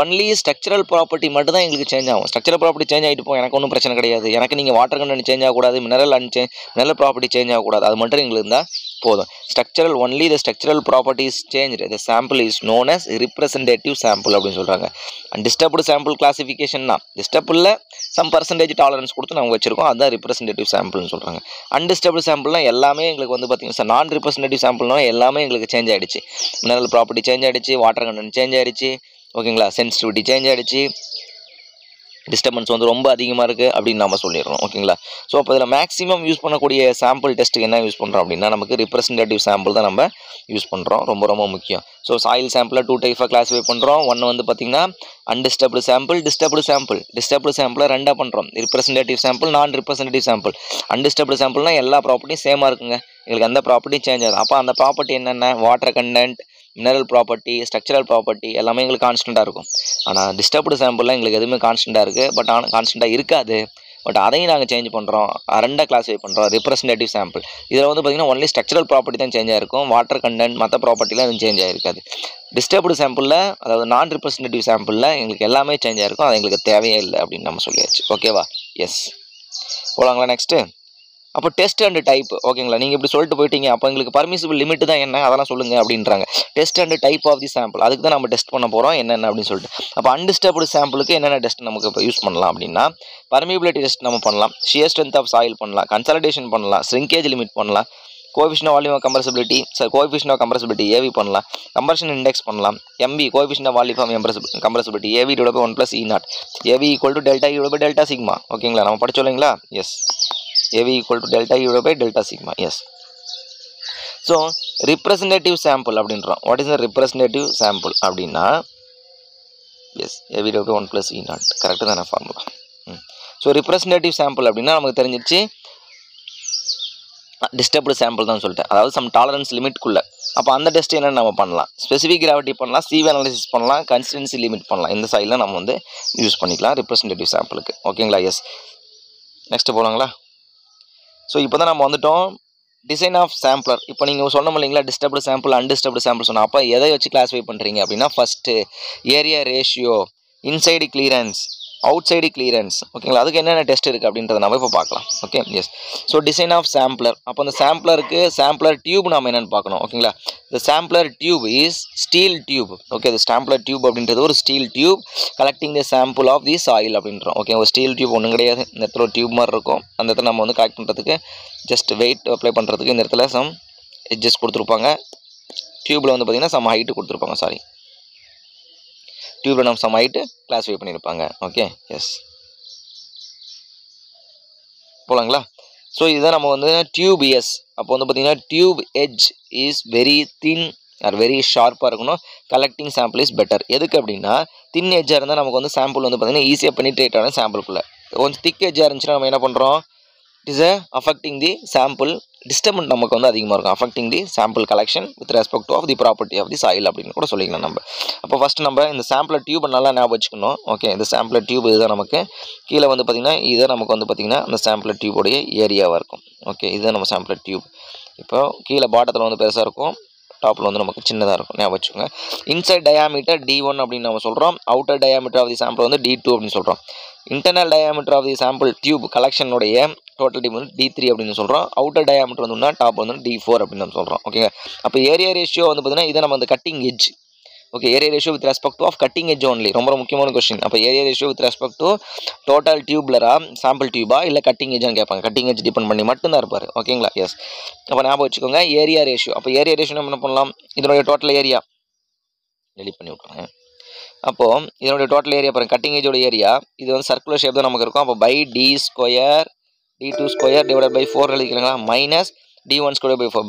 ஒன்லி ஸ்ட்ரக்சரல் ப்ராப்பர்ட்டி மட்டும் தான் எங்களுக்கு சேஞ்ச் ஆகும் ஸ்ட்ரக்சரல் ப்ராப்பர்ட்டி சேஞ்ச் ஆகிட்டு போகும் எனக்கு ஒன்றும் பிரச்சனை கிடையாது எனக்கு நீங்கள் வாட்டர் கண்டென்ட் சேஞ்ச் ஆகக்கூடாது மினரல் ப்ராப்பர்ட்டி சேஞ்ச் ஆகக்கூடாது அது மட்டும் எங்களுக்கு இருந்தால் போதும் structural only the structural properties change the sample is known as representative sample அப்படின்னு சொல்கிறாங்க அண்ட் டிஸ்டர்ப்டு சாம்பிள் கிளாசிஃபிகேஷன் தான் டிஸ்டர்பில் சம் பர்சன்டேஜ் டாலரன்ஸ் கொடுத்து நம்ம வச்சிருக்கோம் அதுதான் ரிப்ரசன்டேட்டிவ் சாம்பிள்னு சொல்கிறாங்க அன்டிஸ்டர்ப்டு சாம்பிள்னால் எல்லாமே எங்களுக்கு வந்து பார்த்தீங்கன்னா நான் ரிப்ரசன்டேட்டிவ் சாம்பிள்னா எல்லாமே எங்களுக்கு சேஞ்ச் ஆகிடுச்சு மினரல் ப்ராப்பர்ட்டி சேஞ்ச் ஆகிடுச்சு வாட்டர் கண்டென்ட் சேஞ்ச் ஆகிடுச்சு ஓகேங்களா சென்சிட்டிவிட்டி சேஞ்ச் ஆகிடுச்சு டிஸ்டர்பன்ஸ் வந்து ரொம்ப அதிகமாக இருக்குது அப்படின்னு நம்ம சொல்லிடுறோம் ஓகேங்களா ஸோ அப்போ இதில் மேக்ஸிமம் யூஸ் பண்ணக்கூடிய சாம்பிள் டெஸ்ட்டுக்கு என்ன யூஸ் பண்ணுறோம் அப்படின்னா நமக்கு ரிப்ரசன்டேட்டிவ் சாம்பிள் தான் நம்ம யூஸ் பண்ணுறோம் ரொம்ப ரொம்ப முக்கியம் ஸோ சாயில் சாம்பிளை 2 டைப்பாக கிளாஸிஃபை பண்ணுறோம் ஒன்று வந்து பார்த்திங்கன்னா அன்டிஸ்டர்ப்டு சாம்பிள் டிஸ்டர்ப்டு சாம்பிளை ரெண்டாக பண்ணுறோம் ரிப்ரசன்டேட்டிவ் சாம்பிள் நான் ரிப்ரசன்டேட்டிவ் சாம்பிள் அன்டிஸ்டர்ப்டு சாம்பிள்னால் எல்லா ப்ராப்பர்ட்டியும் சேமாக இருக்குங்க எங்களுக்கு எந்த ப்ராப்பர்ட்டியும் சேஞ்ச் ஆகுது அப்போ அந்த ப்ராப்பர்ட்டி என்னென்ன water content mineral property structural property எல்லாமே எங்களுக்கு கான்ஸ்டண்ட்டாக இருக்கும் ஆனால் டிஸ்டர்ப்டு சாம்பிளில் எங்களுக்கு எதுவுமே கான்ஸ்டண்ட்டாக இருக்குது பட் ஆனால் கான்ஸ்டண்ட்டாக இருக்காது பட் அதையும் நாங்கள் சேஞ்ச் பண்ணுறோம் ரெண்டாக கிளாஸிஃபை பண்ணுறோம் ரிப்ரசன்டேட்டிவ் சாம்பிள் இதில் வந்து பார்த்திங்கன்னா ஒன்லி ஸ்ட்ரக்சரல் ப்ராப்பர்ட்டி தான் சேஞ்ச் ஆகிருக்கும் வாட்டர் கண்டென்ட் மற்ற ப்ராப்பர்ட்டிலாம் எதுவும் சேஞ்ச் ஆகிருக்காது டிஸ்டர்ப்டு சாம்பிளில் அதாவது நான் ரிப்ரசன்டேட்டிவ் சாம்பிளில் எங்களுக்கு எல்லாமே சேஞ்ச் ஆகிருக்கும் அது எங்களுக்கு தேவையே இல்லை அப்படின்னு நம்ம சொல்லியாச்சு ஓகேவா எஸ் போகலாங்களா நெக்ஸ்ட்டு அப்போ டெஸ்ட் அண்ட் டைப் ஓகேங்களா நீங்கள் இப்படி சொல்லிட்டு போயிட்டீங்க அப்போ எங்களுக்கு பர்மிசிபிள் லிமிட் தான் என்ன அதெல்லாம் சொல்லுங்கள் அப்படின்றாங்க test and type of the sample அதுக்கு தான் நம்ம டெஸ்ட் பண்ண போகிறோம் என்னென்ன அப்படின்னு சொல்லிட்டு அப்போ அன்டிஸ்டர்ப்டு சாம்பிளுக்கு என்னென்ன டெஸ்ட் நமக்கு இப்போ யூஸ் பண்ணலாம் அப்படின்னா பர்மிபிலிட்டி டெஸ்ட் நம்ம பண்ணலாம் ஷியர் ஸ்ட்ரென்த் ஆஃப் சாயில் பண்ணலாம் கன்சாலிடேஷன் பண்ணலாம் ஸ்ரிங்கேஜ் லிமிட் பண்ணலாம் coefficient of volume of compressibility coefficient of compressibility AV பண்ணலாம் கம்பர்ஷன் இண்டெக்ஸ் பண்ணலாம் MV coefficient of volume of compressibility AV divide by 1 + E0 AV equal to delta divide by delta sigma ஓகேங்களா நம்ம படிச்சோம் இல்லைங்களா yes AV equal to delta U by delta sigma yes so representative sample அப்படின்றோம் what is the representative sample அப்படின்னா yes AV divided by 1 + E0 கரெக்டாக தானே formula so representative sample அப்படின்னா நமக்கு தெரிஞ்சிருச்சு டிஸ்டர்ப்டு சாம்பிள் தான் சொல்லிட்டேன் அதாவது சம் டாலரன்ஸ் லிமிட்குள்ளே அப்போ அந்த டெஸ்ட் என்னென்னு நம்ம பண்ணலாம் ஸ்பெசிஃபிக் கிராவிட்டி பண்ணலாம் CV அனாலிசிஸ் பண்ணலாம் கன்சிஸ்டன்சி லிமிட் பண்ணலாம் இந்த சைடில் நம்ம வந்து யூஸ் பண்ணிக்கலாம் representative சாம்பிளுக்கு ஓகேங்களா எஸ் நெக்ஸ்ட்டு போகலாங்களா ஸோ இப்போ தான் நம்ம வந்துட்டோம் டிசைன் ஆஃப் சாம்பிளர் இப்போ நீங்கள் சொன்னோம் இல்லைங்களா டிஸ்டர்ப்டு சாம்பிள் அன்டிஸ்டர்ப்டு சாம்பிள் சொன்னால் அப்போ எதை வச்சு கிளாஸிஃபை பண்ணுறீங்க அப்படின்னா first area ratio inside clearance outside clearance ஓகேங்களா அதுக்கு என்னென்ன டெஸ்ட் இருக்குது அப்படின்றத நம்ம இப்போ பார்க்கலாம் okay yes so design of sampler அப்போ அந்த சாம்பிளர் டியூப் நம்ம என்னென்னு பார்க்கணும் ஓகேங்களா இந்த sampler tube is steel tube okay இந்த சாம்பிளர் டியூப் அப்படின்றது ஒரு steel tube collecting the sample of the soil அப்படின்றோம் ஓகே ஒரு ஸ்டீல் டியூப் ஒன்றும் கிடையாது இந்த இடத்துல ஒரு டியூப் மாதிரி இருக்கும் அந்த இடத்துல நம்ம வந்து கலெக்ட் பண்ணுறதுக்கு ஜஸ்ட் வெயிட் அப்ளை பண்ணுறதுக்கு இந்த இடத்துல சம் எட்ஜஸ் கொடுத்துருப்பாங்க டியூப்பில் வந்து பார்த்திங்கன்னா சம் ஹைட்டு கொடுத்துருப்பாங்க டியூப்பில் நம்ம சம் ஹைட்டு கிளாஸிஃபை பண்ணியிருப்பாங்க ஓகே எஸ் போகலாங்களா ஸோ இதுதான் நம்ம வந்து டியூப் எஸ் அப்போ வந்து பார்த்திங்கன்னா tube edge is very thin or very ஷார்ப்பாக இருக்கணும் கலெக்டிங் சாம்பிள் இஸ் பெட்டர் எதுக்கு அப்படின்னா தின் எட்ஜாக இருந்தால் நமக்கு வந்து சாம்பிள் வந்து பார்த்திங்கன்னா ஈஸியாக பெனிட்ரேட் ஆன சாம்பிளுக்குள்ளே கொஞ்சம் திக் எட்ஜாக இருந்துச்சுன்னா நம்ம என்ன பண்ணுறோம் it is affecting the sample disturbance நமக்கு வந்து அதிகமாக இருக்கும் affecting the sample collection with respect of the property of the soil அப்படின்னு கூட சொல்லிக்கலாம் நம்ம அப்போ ஃபஸ்ட்டு நம்ம இந்த சாம்பிளர் டியூப் நல்லா ஞாபகம் வச்சுக்கணும் ஓகே இந்த சாம்பிளர் டியூப் இதுதான் நமக்கு கீழே வந்து பார்த்திங்கன்னா இதுதான் நமக்கு வந்து பார்த்திங்கன்னா அந்த சாம்பிளர் டியூபோடைய ஏரியாவாக இருக்கும் ஓகே இதுதான் நம்ம சாம்பிளர் டியூப் இப்போ கீழே பாட்டத்தில் வந்து பெருசாக இருக்கும் டாப்பில் வந்து நமக்கு சின்னதாக இருக்கும் ஞாபகம் வச்சுக்கோங்க இன்சைட் டயாமீட்டர் D1 அப்படின்னு நம்ம சொல்கிறோம் outer diameter of the sample வந்து D2 அப்படின்னு சொல்கிறோம் internal diameter of the sample tube கலெக்ஷனுடைய டோட்டல் டியூப் வந்து D3 அப்படின்னு சொல்கிறோம் அவுட்டர் டயாமீட்டர் வந்து டாப் வந்து D4 அப்படின்னு நம்ம சொல்கிறோம் ஓகேங்க அப்போ ஏரியா ரேஷியோ வந்து பார்த்திங்கன்னா இதை நம்ம அந்த cutting edge okay area ratio with respect of cutting edge only ரொம்ப முக்கியமான கொஸ்டின் அப்போ area ratio with respect to total டியூப்லரா சாம்பிள் டியூபா இல்லை கட்டிங் எட்ஜான்னு கேட்பாங்க கட்டிங் எட்ஜ் டிபெண்ட் பண்ணி மட்டும்தான் இருப்பார் ஓகேங்களா எஸ் அப்போ ஞாபகம் வச்சுக்கோங்க ஏரியா ரேஷியோ அப்போ ஏரியா ரேஷியோ நம்ம என்ன பண்ணலாம் இதனுடைய டோட்டல் ஏரியா டெலிட் பண்ணி விட்ருங்க அப்போது இதனுடைய டோட்டல் ஏரியா பாருங்கள் கட்டிங் எட்ஜோட ஏரியா இது வந்து சர்க்குலர் ஷேப் தான் நமக்கு இருக்கும் அப்போ pi D² D2² divided by 4 எழுதிக்கலாங்களா minus D1² by 4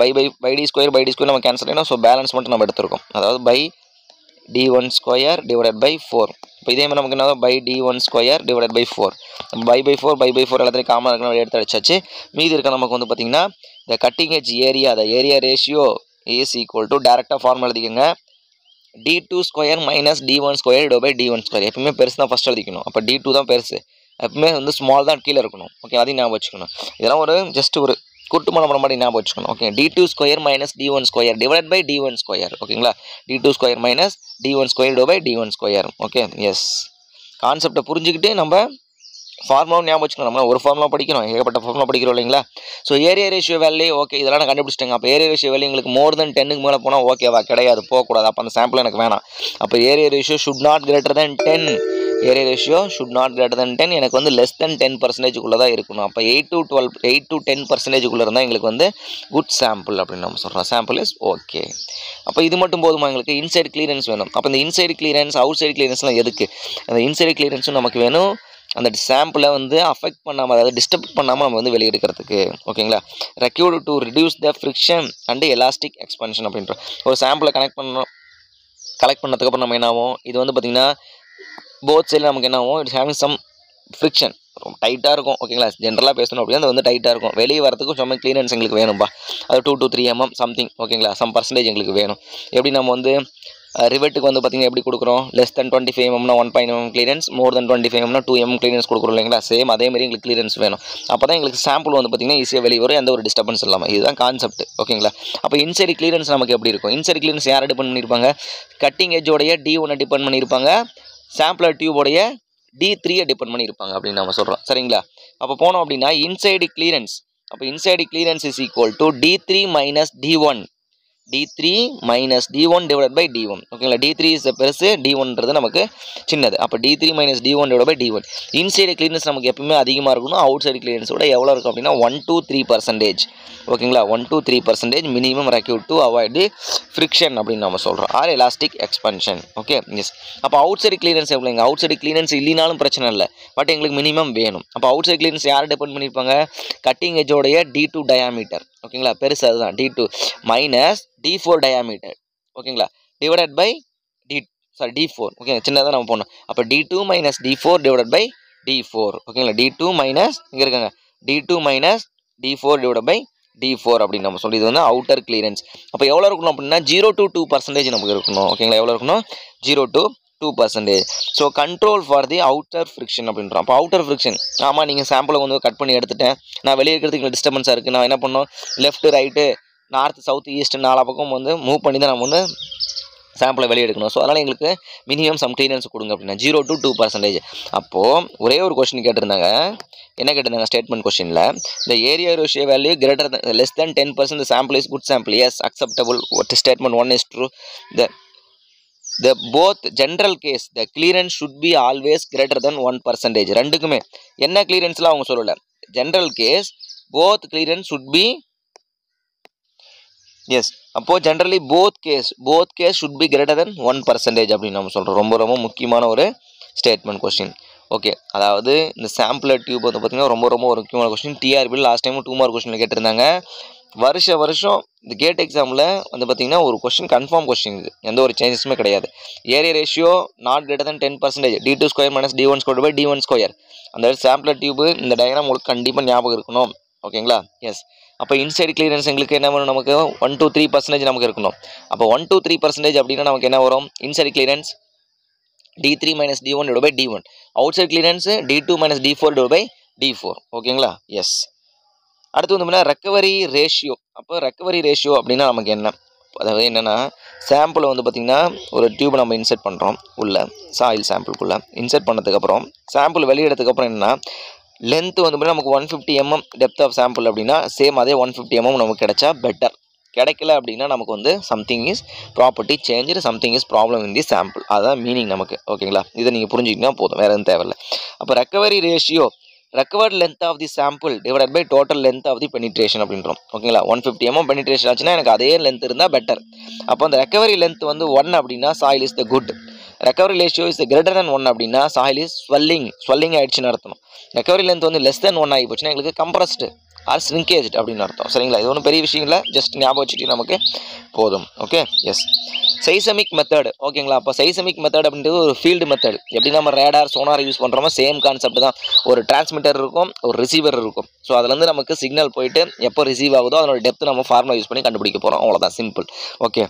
by D² நம்ம கேன்சல் பண்ணணும் ஸோ பேலன்ஸ் மட்டும் நம்ம எடுத்துருக்கோம் அதாவது பை D1² டிவைடட் பை 4 இப்போ இதே மாதிரி நமக்கு என்ன by D1² divided by 4 by 4 எல்லாத்தையும் காமனாக இருக்கணும் எடுத்து அடிச்சாச்சு மீதி இருக்க நமக்கு வந்து பார்த்திங்கன்னா இந்த cutting edge area the area ratio is equal to டேரெக்டாக ஃபார்முலா எழுதிக்கோங்க D2² minus D1² divide by D1² எப்பவுமே பெருசு தான் ஃபஸ்ட் எழுதிக்கணும் அப்போ D2 தான் பெருசு எப்பவுமே வந்து ஸ்மால் தான் கீழே இருக்கணும். ஓகே, அதையும் ஞாபகம் வச்சுக்கணும். இதெல்லாம் ஒரு ஜஸ்ட் ஒரு கூட்டுமான மாதிரி ஞாபகம் வச்சுக்கணும். Okay, d2 square minus d1 square divide by d1 square. ஓகேங்களா, d2 square minus d1 square divide by d1 square. Okay, yes, கான்செப்டை புரிஞ்சுக்கிட்டு நம்ம ஃபார்முலாவும் ஞாபகம் வச்சுக்கணும். நம்ம ஒரு ஃபார்முலா படிக்கிறோம், ஏகப்பட்ட ஃபார்முலா படிக்கிறோம் இல்லைங்களா. So area ratio value okay, இதெல்லாம் நான் கண்டுபிடிச்சிட்டேங்க. அப்போ ஏரியா ரேஷியோ வேல்யூ எங்களுக்கு மோர் தென் 10க்கு மேலே போனால் ஓகேவா? கிடையாது, போகக்கூடாது. அப்போ அந்த சாம்பிள் எனக்கு வேணாம். அப்போ area ratio should not greater than 10. Area ratio should not greater than 10. எனக்கு வந்து லெஸ் தென் 10% தான் இருக்கணும். அப்போ 8 to 10% இருந்தால் எங்களுக்கு வந்து குட் சாம்பிள் அப்படின்னு நம்ம சொல்கிறோம். Sample is okay. அப்போ இது மட்டும் போதுமா? எங்களுக்கு இன்சைடு கிளியரன்ஸ் வேணும். அப்போ இந்த இன்சைடு கிளியரன்ஸ் அவுட் சைடு கிளியரன்ஸ்லாம் எதுக்கு? அந்த இன்சைடு கிளியரன்ஸும் நமக்கு வேணும், அந்த சாம்பிளை வந்து அஃபெக்ட் பண்ணாமல், அதாவது டிஸ்டர்ப் பண்ணாமல் நம்ம வந்து வெளியெடுக்கிறதுக்கு. ஓகேங்களா, required to reduce the friction and elastic expansion அப்படின்ற ஒரு சாம்பிளை கலெக்ட் பண்ணதுக்கப்புறம் நம்ம என்ன ஆகும்? இது வந்து பார்த்திங்கன்னா போத் சைடில் நமக்கு என்ன ஆகும்? இட்ஸ் ஹேவிங் சம் ஃப்ரிக்ஷன், ரொம்ப டைட்டாக இருக்கும். ஓகேங்களா, ஜென்ரலாக பேசணும் அப்படின்னா அது வந்து டைட்டாக இருக்கும். வெளியே வரதுக்கும் சும்மா கிளியரன்ஸ் எங்களுக்கு வேணும்பா, அது 2 to 3 mm சம்திங். ஓகேங்களா, சம் பர்சன்டேஜ் எங்களுக்கு வேணும். எப்படி நம்ம வந்து ரிவெட்டுக்கு வந்து பார்த்திங்கன்னா எப்படி கொடுக்குறோம்? Less than 25 mm 1.5 mm clearance, more than 25 mm 2 mm clearance கொடுக்குறோம் இல்லைங்களா. சேம் அதேமாதிரி எங்களுக்கு கிளியரன்ஸ் வேணும். அப்போ தான் எங்களுக்கு சாம்பிள் வந்து பார்த்திங்கன்னா ஈஸியாக வெளியே வரும், எந்த ஒரு டிஸ்டர்பன்ஸ் இல்லாமல். இதுதான் கான்செப்ட். ஓகேங்களா, அப்போ இன்சைடு கிளியரன்ஸ் நமக்கு எப்படி இருக்கும்? இன்சைடு கிளியரன்ஸ் யாரை டிபெண்ட் பண்ணியிருப்பாங்க? கட்டிங் எஜ்ஜோடைய D1 டிபெண்ட் பண்ணியிருப்பாங்க, சாம்பிளர் டியூபோடைய D3 டிபெண்ட் பண்ணியிருப்பாங்க அப்படின்னு நம்ம சொல்கிறோம். சரிங்களா, அப்போ போனோம் அப்படின்னா இன்சைடு கிளியரன்ஸ், அப்போ inside clearance is equal to D3 minus D1, D3 minus D1 divide by D1. ஓகேங்களா, D3 இஸ் பெருசு, D1ன்றது நமக்கு சின்னது. அப்போ D3 minus D1 divide by D1. Inside clearance நமக்கு எப்பவுமே அதிகமாக இருக்கணும். அவுட் சைடு கிளியரன்ஸோட எவ்வளோ இருக்கும் அப்படின்னா 1 to 3%. ஓகேங்களா, 1 to 3% minimum required to avoid the friction அப்படின்னு நம்ம சொல்கிறோம், or elastic expansion. Okay, yes. அப்போ அவுட் சைடு கிளியரன்ஸ் எவ்வளோங்க? அவுட் சைடு கிளியரன்ஸ் இல்லைனாலும் பிரச்சனை இல்லை, பட் எங்களுக்கு மினிமம் வேணும். அப்போ அவுட் சைடு கிளியரன்ஸ் யாரை டிபெண்ட் பண்ணியிருப்பாங்க? கட்டிங் எஜ்ஜோடைய D2 டயாமீட்டர். ஓகேங்களா, பெருசு அதுதான் D2 மைனஸ் D4 டயாமீட்டர். ஓகேங்களா, டிவைடட் பை D4. ஓகே, சின்னதாக நம்ம போடணும். அப்போ D2 minus D4 divided by D4. ஓகேங்களா, D2 மைனஸ் இங்கே இருக்காங்க D2 minus D4 divided by D4 அப்படின்னு நம்ம சொல்லி, இது வந்து அவுட்டர் கிளியரன்ஸ். அப்போ எவ்வளோ இருக்கணும் அப்படின்னா 0 to 2% நமக்கு இருக்கணும். ஓகேங்களா, எவ்வளோ இருக்கணும்? 0 to 2%. So control for the outer friction அப்படின்றோம். அப்போ அவுட்டர் ஃப்ரிக்ஷன், ஆமாம், நீங்கள் சாம்பிளை வந்து கட் பண்ணி எடுத்துட்டேன், நான் வெளியே இருக்கிறதுக்கு டிஸ்டர்பன்ஸாக இருக்குது, நான் என்ன பண்ணோம்? Left right north south east 4 பக்கம் வந்து மூவ் பண்ணி தான் நம்ம வந்து சாம்பிளை வெளியே எடுக்கணும். ஸோ அதனால் எங்களுக்கு மினிமம் சம் கிளியரன்ஸ் கொடுங்க அப்படின்னா 0 to 2%. அப்போது ஒரே ஒரு கொஸ்டின் கேட்டிருந்தாங்க. என்ன கேட்டிருந்தாங்க? ஸ்டேட்மெண்ட் கொஸ்டினில் the area ratio value greater than less than 10% the sample is good sample. Yes, acceptable. What statement 1 is true. The both general case the clearance should be always greater than 1%. ரெண்டுக்குமே என்ன கிளியரன்ஸ்லாம் அவங்க சொல்லலை. General case both clearance should be, yes, அப்போது generally both case should be greater than 1% அப்படின்னு நம்ம சொல்கிறோம். ரொம்ப ரொம்ப முக்கியமான ஒரு ஸ்டேட்மெண்ட் கொஸ்டின். ஓகே, அதாவது இந்த சாம்பிளர் டியூப் வந்து பார்த்திங்கன்னா ரொம்ப ரொம்ப ஒரு முக்கியமான கொஸ்டின். டிஆர்பியில் லாஸ்ட் டைம் 2 மார்க் கொஸ்டினில் கேட்டிருந்தாங்க. வருஷம் இந்த கேட் எக்ஸாமில் வந்து பார்த்திங்கன்னா ஒரு கொஸ்டின் கன்ஃபார்ம் கொஸ்டின், இது எந்த ஒரு சேஞ்சஸுமே கிடையாது. Area ratio not greater than 10%, D2 square minus D1 square by D1 square. அந்த சாம்பிளர் டியூப் இந்த டயக்ராம் உங்களுக்கு கண்டிப்பாக ஞாபகம் இருக்கணும். ஓகேங்களா, எஸ். அப்போ இன்சைடு கிளியரன்ஸ் எங்களுக்கு என்ன வேணும்? நமக்கு 1 to 3% நமக்கு இருக்கணும். அப்போ 1 to 3% அப்படின்னா நமக்கு என்ன வரும்? Inside clearance D3 minus D1 divide by D1. Outside clearance D2 minus D4 divide by D4. ஓகேங்களா, எஸ். அடுத்து வந்து ரெக்கவரி ரேஷியோ. அப்போ ரெக்கவரி ரேஷியோ அப்படின்னா நமக்கு என்ன? அதாவது என்னென்னா, சாம்பிளை வந்து பார்த்திங்கன்னா ஒரு டியூப் நம்ம இன்சர்ட் பண்ணுறோம் உள்ள சாயில் சாம்பிளுக்குள்ளே. இன்சர்ட் பண்ணதுக்கப்புறம் சாம்பிள் வெளியிடத்துக்கப்புறம் என்னென்னா, லென்த் வந்து நமக்கு 150 mm டெப்த் ஆஃப் சாம்பிள் அப்படின்னா சேம் அதே 150 mm நமக்கு கிடைச்சா பெட்டர். கிடைக்கல அப்படின்னா நமக்கு வந்து something is property change, something is problem in the sample. அதுதான் மீனிங் நமக்கு. ஓகேங்களா, இதை நீங்கள் புரிஞ்சுக்கிட்டா போதும், வேறு எதுவும் தேவையில்லை. அப்போ recovery ratio recovered length of the sample divide by total length of the penetration அப்படின்றோம். ஓகேங்களா, 150 mm பெனிட்ரேஷன் ஆச்சுன்னா எனக்கு அதே லென்த் இருந்தால் பெட்டர். அப்போ அந்த ரெக்கவரி லென்த் வந்து 1 அப்படின்னா soil is the good. Recovery ratio is greater than 1 அப்படின்னா சாயில் இஸ் ஸ்வெல்லிங் ஆகிடுச்சுன்னு அர்த்தம். ரெக்கவரி லென்த் வந்து லெஸ் தென் 1 ஆகி போச்சுன்னா எங்களுக்கு கம்ப்ரஸ்டு ஆர் ஸ்ரிங்கேஜ் அப்படின்னு அர்த்தம். சரிங்களா, இது ஒன்றும் பெரிய விஷயம் இல்லை, ஜஸ்ட் ஞாபகம் வச்சுட்டு நமக்கு போதும். Okay, yes. Seismic method. ஓகேங்களா, அப்போ சைசமிக் மெத்தட் அப்படின்றது ஒரு ஃபீல்டு மெத்தட். எப்படி நம்ம ரேடார் சோனார் யூஸ் பண்ணுறோமோ சேம் கான்செப்ட் தான். ஒரு டிரான்ஸ்மிட்டர் இருக்கும், ஒரு ரிசீவர் இருக்கும். ஸோ அதுலேருந்து நமக்கு சிக்னல் போயிட்டு எப்போ ரிசீவ் ஆகுதோ அதனோட டெப்த் நம்ம ஃபார்முலா யூஸ் பண்ணி கண்டுபிடிக்க போகிறோம். அவ்வளோதான், சிம்பிள். ஓகே,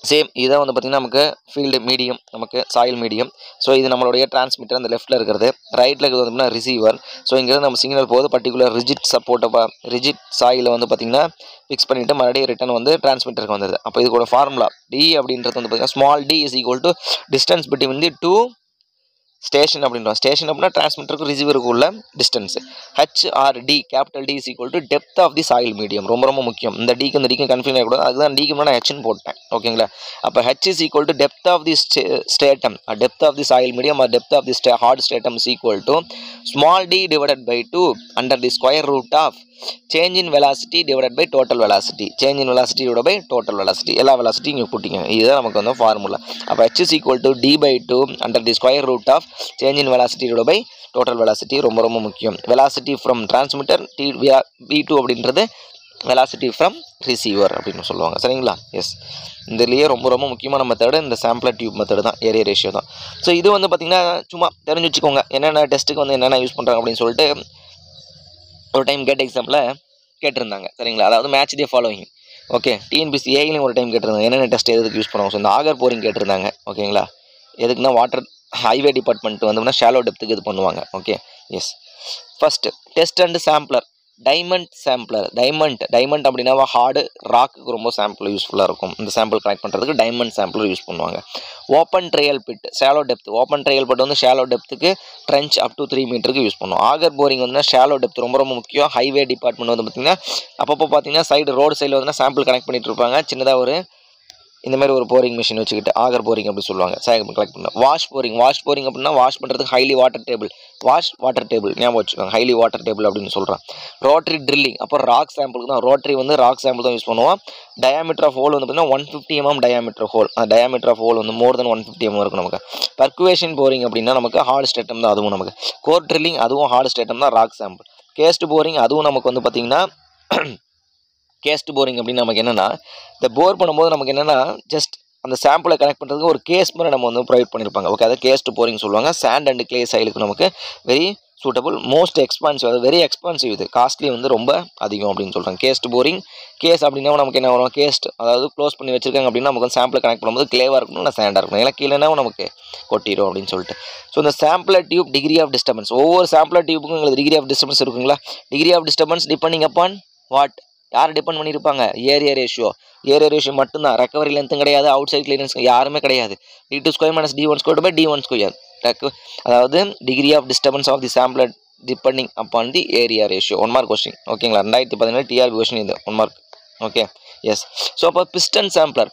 சேம் இதான் வந்து பார்த்திங்கன்னா நமக்கு ஃபீல்டு மீடியம், நமக்கு சாயில் மீடியம். ஸோ இது நம்மளுடைய டிரான்ஸ்மிட்டர் அந்த லெஃப்ட்டில் இருக்கிறது. ரைட்டில் இருக்கிறது வந்து பார்த்திங்கன்னா ரிசீவர். ஸோ இங்கேருந்து நம்ம சிக்னல் போகுது பர்டிகுலர் ரிஜிட் சாயில் வந்து பார்த்திங்கன்னா ஃபிக்ஸ் பண்ணிவிட்டு மறுபடியும் ரிட்டன் வந்து டிரான்ஸ்மிட்டருக்கு வந்தது. அப்போ இதுக்கூட ஃபார்முலா டி அப்படின்றது வந்து பார்த்திங்கன்னா small d is equal to distance between the two station அப்படின்றோம். ஸ்டேஷன் அப்படின்னா டிரான்ஸ்மிட்டருக்கு ரிசீவருக்கு உள்ள distance. HRD capital D is equal to depth of the soil medium. ரொம்ப ரொம்ப முக்கியம். இந்த டிக்கு இந்த டிக்கு கன்ஃபியூஸ் ஆகக்கூடாது. அதுதான் டிக்கு நான் ஹெச்னு போட்டேன். ஓகேங்களா? அப்போ H is equal to depth of the stratum, depth of the soil medium or depth of the hard stratum is equal to small d divided by 2 under the square root of change in velocity divided by total velocity. Change in velocity divide by total velocity. எல்லா velocity இங்கே கூட்டிங்க. இதுதான் நமக்கு வந்து formula. அப்போ H is equal to d by 2 under the square root of change in velocity divide by total velocity. ரொம்ப ரொம்ப முக்கியம். வெலாசிட்டி ஃப்ரம் டிரான்ஸ்மிட்டர் V2 அப்படின்றது வெலாசிட்டி ஃப்ரம் ரிசீவர் அப்படின்னு சொல்லுவாங்க. சரிங்களா? எஸ், இதுலேயே ரொம்ப ரொம்ப முக்கியமான மெத்தடு இந்த சாம்பிளர் டியூப் மெத்தடு தான், ஏரியா ரேஷியோ தான். ஸோ இது வந்து பார்த்திங்கன்னா சும்மா தெரிஞ்சு வச்சுக்கோங்க என்னென்ன டெஸ்ட்டுக்கு வந்து என்னென்ன யூஸ் பண்ணுறாங்க அப்படின்னு சொல்லிட்டு ஒரு டைம் கேட்ட எக்ஸாம்பிள் கேட்டிருந்தாங்க. சரிங்களா? அதாவது match the following. Okay, TNPSC ஏலையும் ஒரு டைம் கேட்டிருந்தாங்க என்னென்ன டெஸ்ட் எதுக்கு யூஸ் பண்ணுவாங்க. ஸோ இந்த ஆகர் போரிங் கேட்டிருந்தாங்க. ஓகேங்களா? எதுக்குன்னா வாட்டர் ஹைவே டிபார்ட்மெண்ட் வந்தோம்னா ஷாலோ டெப்த்துக்கு இது பண்ணுவாங்க. Okay, yes. First test and sampler. Diamond sampler. Diamond அப்படின்னா ஹார்டு ராக்கு ரொம்ப சாம்பிள் யூஸ்ஃபுல்லாக இருக்கும். இந்த சாம்பிள் கலெக்ட் பண்ணுறதுக்கு டைமண்ட் சாம்பிளர் யூஸ் பண்ணுவாங்க. Open trial pit shallow depth. Open trial pit வந்து ஷாலோ டெப்த்துக்கு ட்ரென்ச் அப் டு 3 மீட்டருக்கு யூஸ் பண்ணுவோம். ஆகர் போரிங் வந்து ஷாலோ டெப்த் ரொம்ப ரொம்ப முக்கியம். ஹைவே டிபார்ட்மெண்ட் வந்து பார்த்திங்கன்னா அப்பப்போ பார்த்திங்கன்னா சைடு ரோடு சைடில் வந்து சாம்பிள் கனெக்ட் பண்ணிட்டு இருப்பாங்க. சின்னதாக ஒரு இந்த மாதிரி ஒரு போரிங் மிஷின் வச்சுக்கிட்டு ஆகர் போரிங் அப்படி சொல்லுவாங்க. கலெக்ட் பண்ண வாஷ் போரிங் அப்படின்னா வாஷ் பண்ணுறதுக்கு ஹைலி வாட்டர் டேபிள். ஞாபகம் வச்சுக்கோங்க. ஹைலி வாட்டர் டேபிள் அப்படின்னு சொல்கிறேன். ரோட்டரி ட்ரில்லிங் அப்போ ராக் சாம்பிளுக்கு தான். ரோட்டரி வந்து ராக் சாம்பிள் தான் யூஸ் பண்ணுவோம். டயாமீட்டர் ஆஃப் ஹோல் வந்து பார்த்தீங்கன்னா 150 mm diameter hole. Diameter of hole வந்து மோர் தென் 150 mm இருக்கும் நமக்கு. பர்குவேஷன் போரிங் அப்படின்னா நமக்கு ஹார்ட் ஸ்டேட்டம் தான். அதுவும் நமக்கு கோர் ட்ரில்லிங் அதுவும் ஹார்ட் ஸ்டேட்டம் தான், ராக் சாம்பிள். கேஸ்ட் போரிங் அதுவும் நமக்கு வந்து பார்த்திங்கன்னா கேஸ்ட் போரிங் அப்படின்னு நமக்கு என்னென்னா இந்த போர் பண்ணும்போது நமக்கு என்னென்னா ஜஸ்ட் அந்த சாம்பிளை கனெக்ட் பண்ணுறதுக்கு ஒரு கேஸ் மாதிரி நம்ம வந்து ப்ரொவைட் பண்ணியிருப்பாங்க. ஓகே, அதை கேஸ்ட் போரிங் சொல்லுவாங்க. சாண்ட் அண்ட் கிளே சைலுக்கு நமக்கு வெரி சூட்டபுள், மோஸ்ட் எக்ஸ்பான்சிவ், அது வெரி எக்ஸ்பான்சிவ். இது காஸ்ட்லி வந்து ரொம்ப அதிகம் அப்படின்னு சொல்கிறாங்க. Caste boring. கேஸ் அப்படின்னா நமக்கு என்ன வரும், கேஸ்ட் அதாவது க்ளோஸ் பண்ணி வச்சிருக்காங்க அப்படின்னா நமக்கு வந்து சாம்பிளை கனெக்ட் பண்ணும்போது கிளேவாக இருக்கணும், இல்லை சாண்டாக இருக்கணும். ஏன்னா கீழேனா நமக்கு கொட்டிடும் அப்படின்னு சொல்லிட்டு. ஸோ இந்த sampler tube degree of disturbance. ஒவ்வொரு சாம்பிளர் டியூப்புக்கும் உங்களுக்கு டிகிரி ஆஃப் டிஸ்டர்பன்ஸ் இருக்குங்களா? Degree of disturbance depending upon what? யார் டிபெண்ட் பண்ணியிருப்பாங்க? ஏரியா ரேஷியோ மட்டும்தான். ரெக்கவரி லென்த்தும் கிடையாது, அவுட் சைட் கிளியரன்ஸ் யாருமே கிடையாது. d2² - d1² by d1². அதாவது degree of disturbance of the sampler depending upon the area ratio. 1 mark question. ஓகேங்களா? 2017 டிஆர்பி கொஸ்டின் இது 1 மார்க். Okay, yes. ஸோ அப்போ பிஸ்டன் சாம்பிளர்.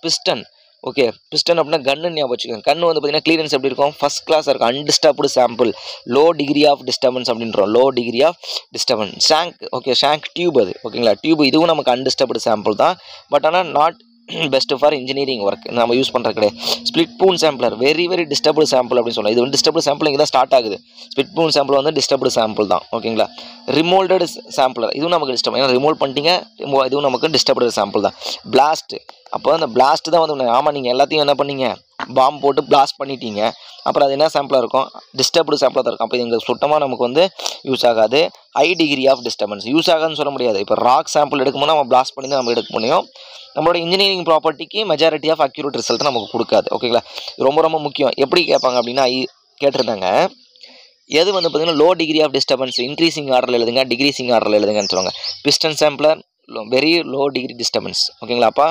ஓகே, பிஸ்டன் அப்படின்னா gun ஞாபகம் வச்சுக்கோங்க. கன்று வந்து பார்த்தீங்கன்னா கிளியரன்ஸ் எப்படி இருக்கும்? ஃபஸ்ட் கிளாஸாக இருக்கும். Undisturbed sample, low degree of disturbance அப்படின்றோம். Low degree of disturbance. Shank. Okay, shank tube அது. ஓகேங்களா? டியூப் இதுவும் நமக்கு அன்டிஸ்டர்ப்டு சாம்பிள் தான். பட் ஆனால் not best for engineering work நம்ம யூஸ் பண்ணுறது கிடையாது. Split spoon sampler very very disturbed sample அப்படின்னு சொல்லலாம். இது வந்து டிஸ்டர்ப்டு சாம்பிள் இங்கே தான் ஸ்டார்ட் ஆகுது. ஸ்பிளிட் பூன் சாம்பிள் வந்து டிஸ்டர்ப்டு சாம்பிள் தான். ஓகேங்களா? ரிமோல்டட் சாம்பிளர் இதுவும் நமக்கு டிஸ்டர்ப், ஏன்னா ரிமோல் பண்ணிட்டீங்க, இதுவும் நமக்கு டிஸ்டர்ப்டு சாம்பிள் தான். பிளாஸ்ட். அப்போ அந்த பிளாஸ்ட் தான் வந்து ஆமாம், நீங்கள் எல்லாத்தையும் என்ன பண்ணீங்க, பாம்பு போட்டு பிளாஸ்ட் பண்ணிட்டீங்க. அப்புறம் அது என்ன சாம்பிளாக இருக்கும்? டிஸ்டர்ப்டு சாம்பிளாக தான் இருக்கும். அப்போ எங்களுக்கு சுத்தமாக நமக்கு வந்து யூஸ் ஆகாது. High degree of disturbance use ஆகாதுன்னு சொல்ல முடியாது. இப்போ ராக் சாம்பிள் எடுக்கும்போது நம்ம பிளாஸ்ட் பண்ணி தான் நம்ம எடுக்க முடியும். நம்மளோட இன்ஜினியரிங் ப்ராப்பர்ட்டிக்கு மெஜாரிட்டி ஆஃப் அக்யூரேட் ரிசல்ட் நமக்கு கொடுக்காது. ஓகேங்களா? ரொம்ப ரொம்ப முக்கியம். எப்படி கேட்பாங்க அப்படின்னா கேட்டிருந்தாங்க, எது வந்து பார்த்தீங்கன்னா low degree of disturbance increasing ஆர்டரில் எழுதுங்க, டிக்ரீசிங் ஆர்டரில் எழுதுங்கன்னு சொல்லுவாங்க. Piston sampler very low degree disturbance. ஓகேங்களா? அப்போ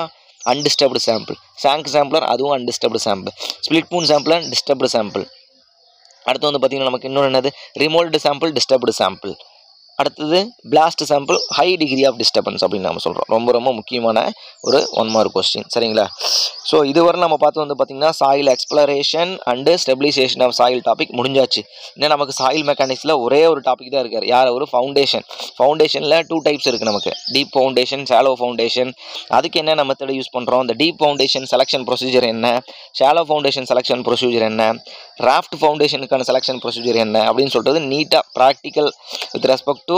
அன்டிஸ்டர்ப்டு சாம்பிள். ஷாங்க் சாம்பிளர் அதுவும் undisturbed sample. Split spoon sampler disturbed sample. அடுத்து வந்து பார்த்திங்கன்னா நமக்கு இன்னொன்று என்னது, ரிமோல்டு சாம்பிள் டிஸ்டர்ப்டு சாம்பிள். அடுத்தது blast sample high degree of disturbance அப்படின்னு நம்ம சொல்கிறோம். ரொம்ப ரொம்ப முக்கியமான ஒரு 1 மார்க் கொஸ்டின். சரிங்களா? ஸோ இதுவரை நம்ம பார்த்து வந்து பார்த்திங்கன்னா soil exploration and stabilization of soil topic முடிஞ்சாச்சு. இன்னும் நமக்கு சாயில் மெக்கானிக்ஸில் ஒரே ஒரு டாபிக் தான் இருக்கார். யார்? ஒரு ஃபவுண்டேஷனில் 2 டைப்ஸ் இருக்குது நமக்கு. Deep foundation, shallow foundation. அதுக்கு என்னென்ன மெத்தட் யூஸ் பண்ணுறோம்? இந்த டீப் ஃபவுண்டேஷன் செலெக்ஷன் ப்ரொசீஜர் என்ன, ஷாலோ ஃபவுண்டேஷன் செலெக்ஷன் ப்ரொசீஜர் என்ன, ராஃப்ட் ஃபவுண்டேஷனுக்கான செலெக்ஷன் ப்ரொசீஜர் என்ன அப்படின்னு சொல்கிறது நீட்டாக practical with respect to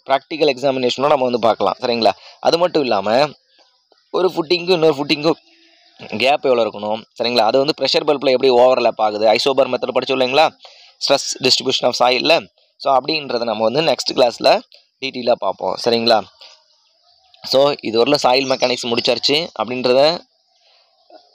practical எக்ஸாமினேஷனும் நம்ம வந்து பார்க்கலாம். சரிங்களா? அது மட்டும் இல்லாமல் ஒரு ஃபுட்டிங்கும் இன்னொரு ஃபுட்டிங்கும் கேப் எவ்வளோ இருக்கணும்? சரிங்களா? அது வந்து ப்ரெஷர் பல்பில் எப்படி ஓவர்லேப் ஆகுது, ஐசோபார் மெத்தட் படிச்சு இல்லைங்களா, ஸ்ட்ரெஸ் டிஸ்ட்ரிபியூஷன் ஆஃப் சாயிலில். ஸோ அப்படின்றத நம்ம வந்து நெக்ஸ்ட் கிளாஸில் டீட்டெயிலாக பார்ப்போம். சரிங்களா? ஸோ இதுவரையில் சாயில் மெக்கானிக்ஸ் முடிச்சாச்சு அப்படின்றத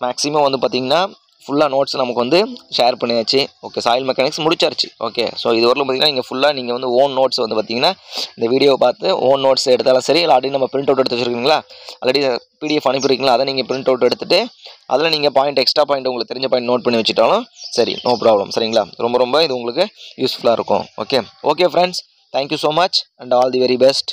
மேக்ஸிமம் வந்து பார்த்திங்கன்னா ஃபுல்லாக நோட்ஸ் நமக்கு வந்து ஷேர் பண்ணியாச்சு. ஓகே, சாயில் மெக்கானிக்ஸ் முடிச்சாச்சு. ஓகே, ஸோ இது வரலும் பார்த்திங்கன்னா நீங்கள் ஃபுல்லாக நீங்கள் வந்து ஓன் நோட்ஸ் வந்து பார்த்திங்கன்னா இந்த வீடியோவை பார்த்து ஓன் நோட்ஸ் எடுத்தாலும் சரி, இல்லை ஆல்ரெடி நம்ம பிரிண்ட் அவுட் எடுத்து வச்சுருக்கீங்களா, ஆல்ரெடி PDF அனுப்பிடுறீங்களா, அதை நீங்கள் பிரிண்ட் அவுட் எடுத்துகிட்டு அதில் நீங்கள் எக்ஸ்ட்ரா பாயிண்ட் உங்களுக்கு தெரிஞ்ச பாயிண்ட் நோட் பண்ணி வச்சுட்டாலும் சரி, நோ ப்ராப்ளம். சரிங்களா, ரொம்ப இது உங்களுக்கு யூஸ்ஃபுல்லாக இருக்கும். Okay friends, thank you so much and all the very best.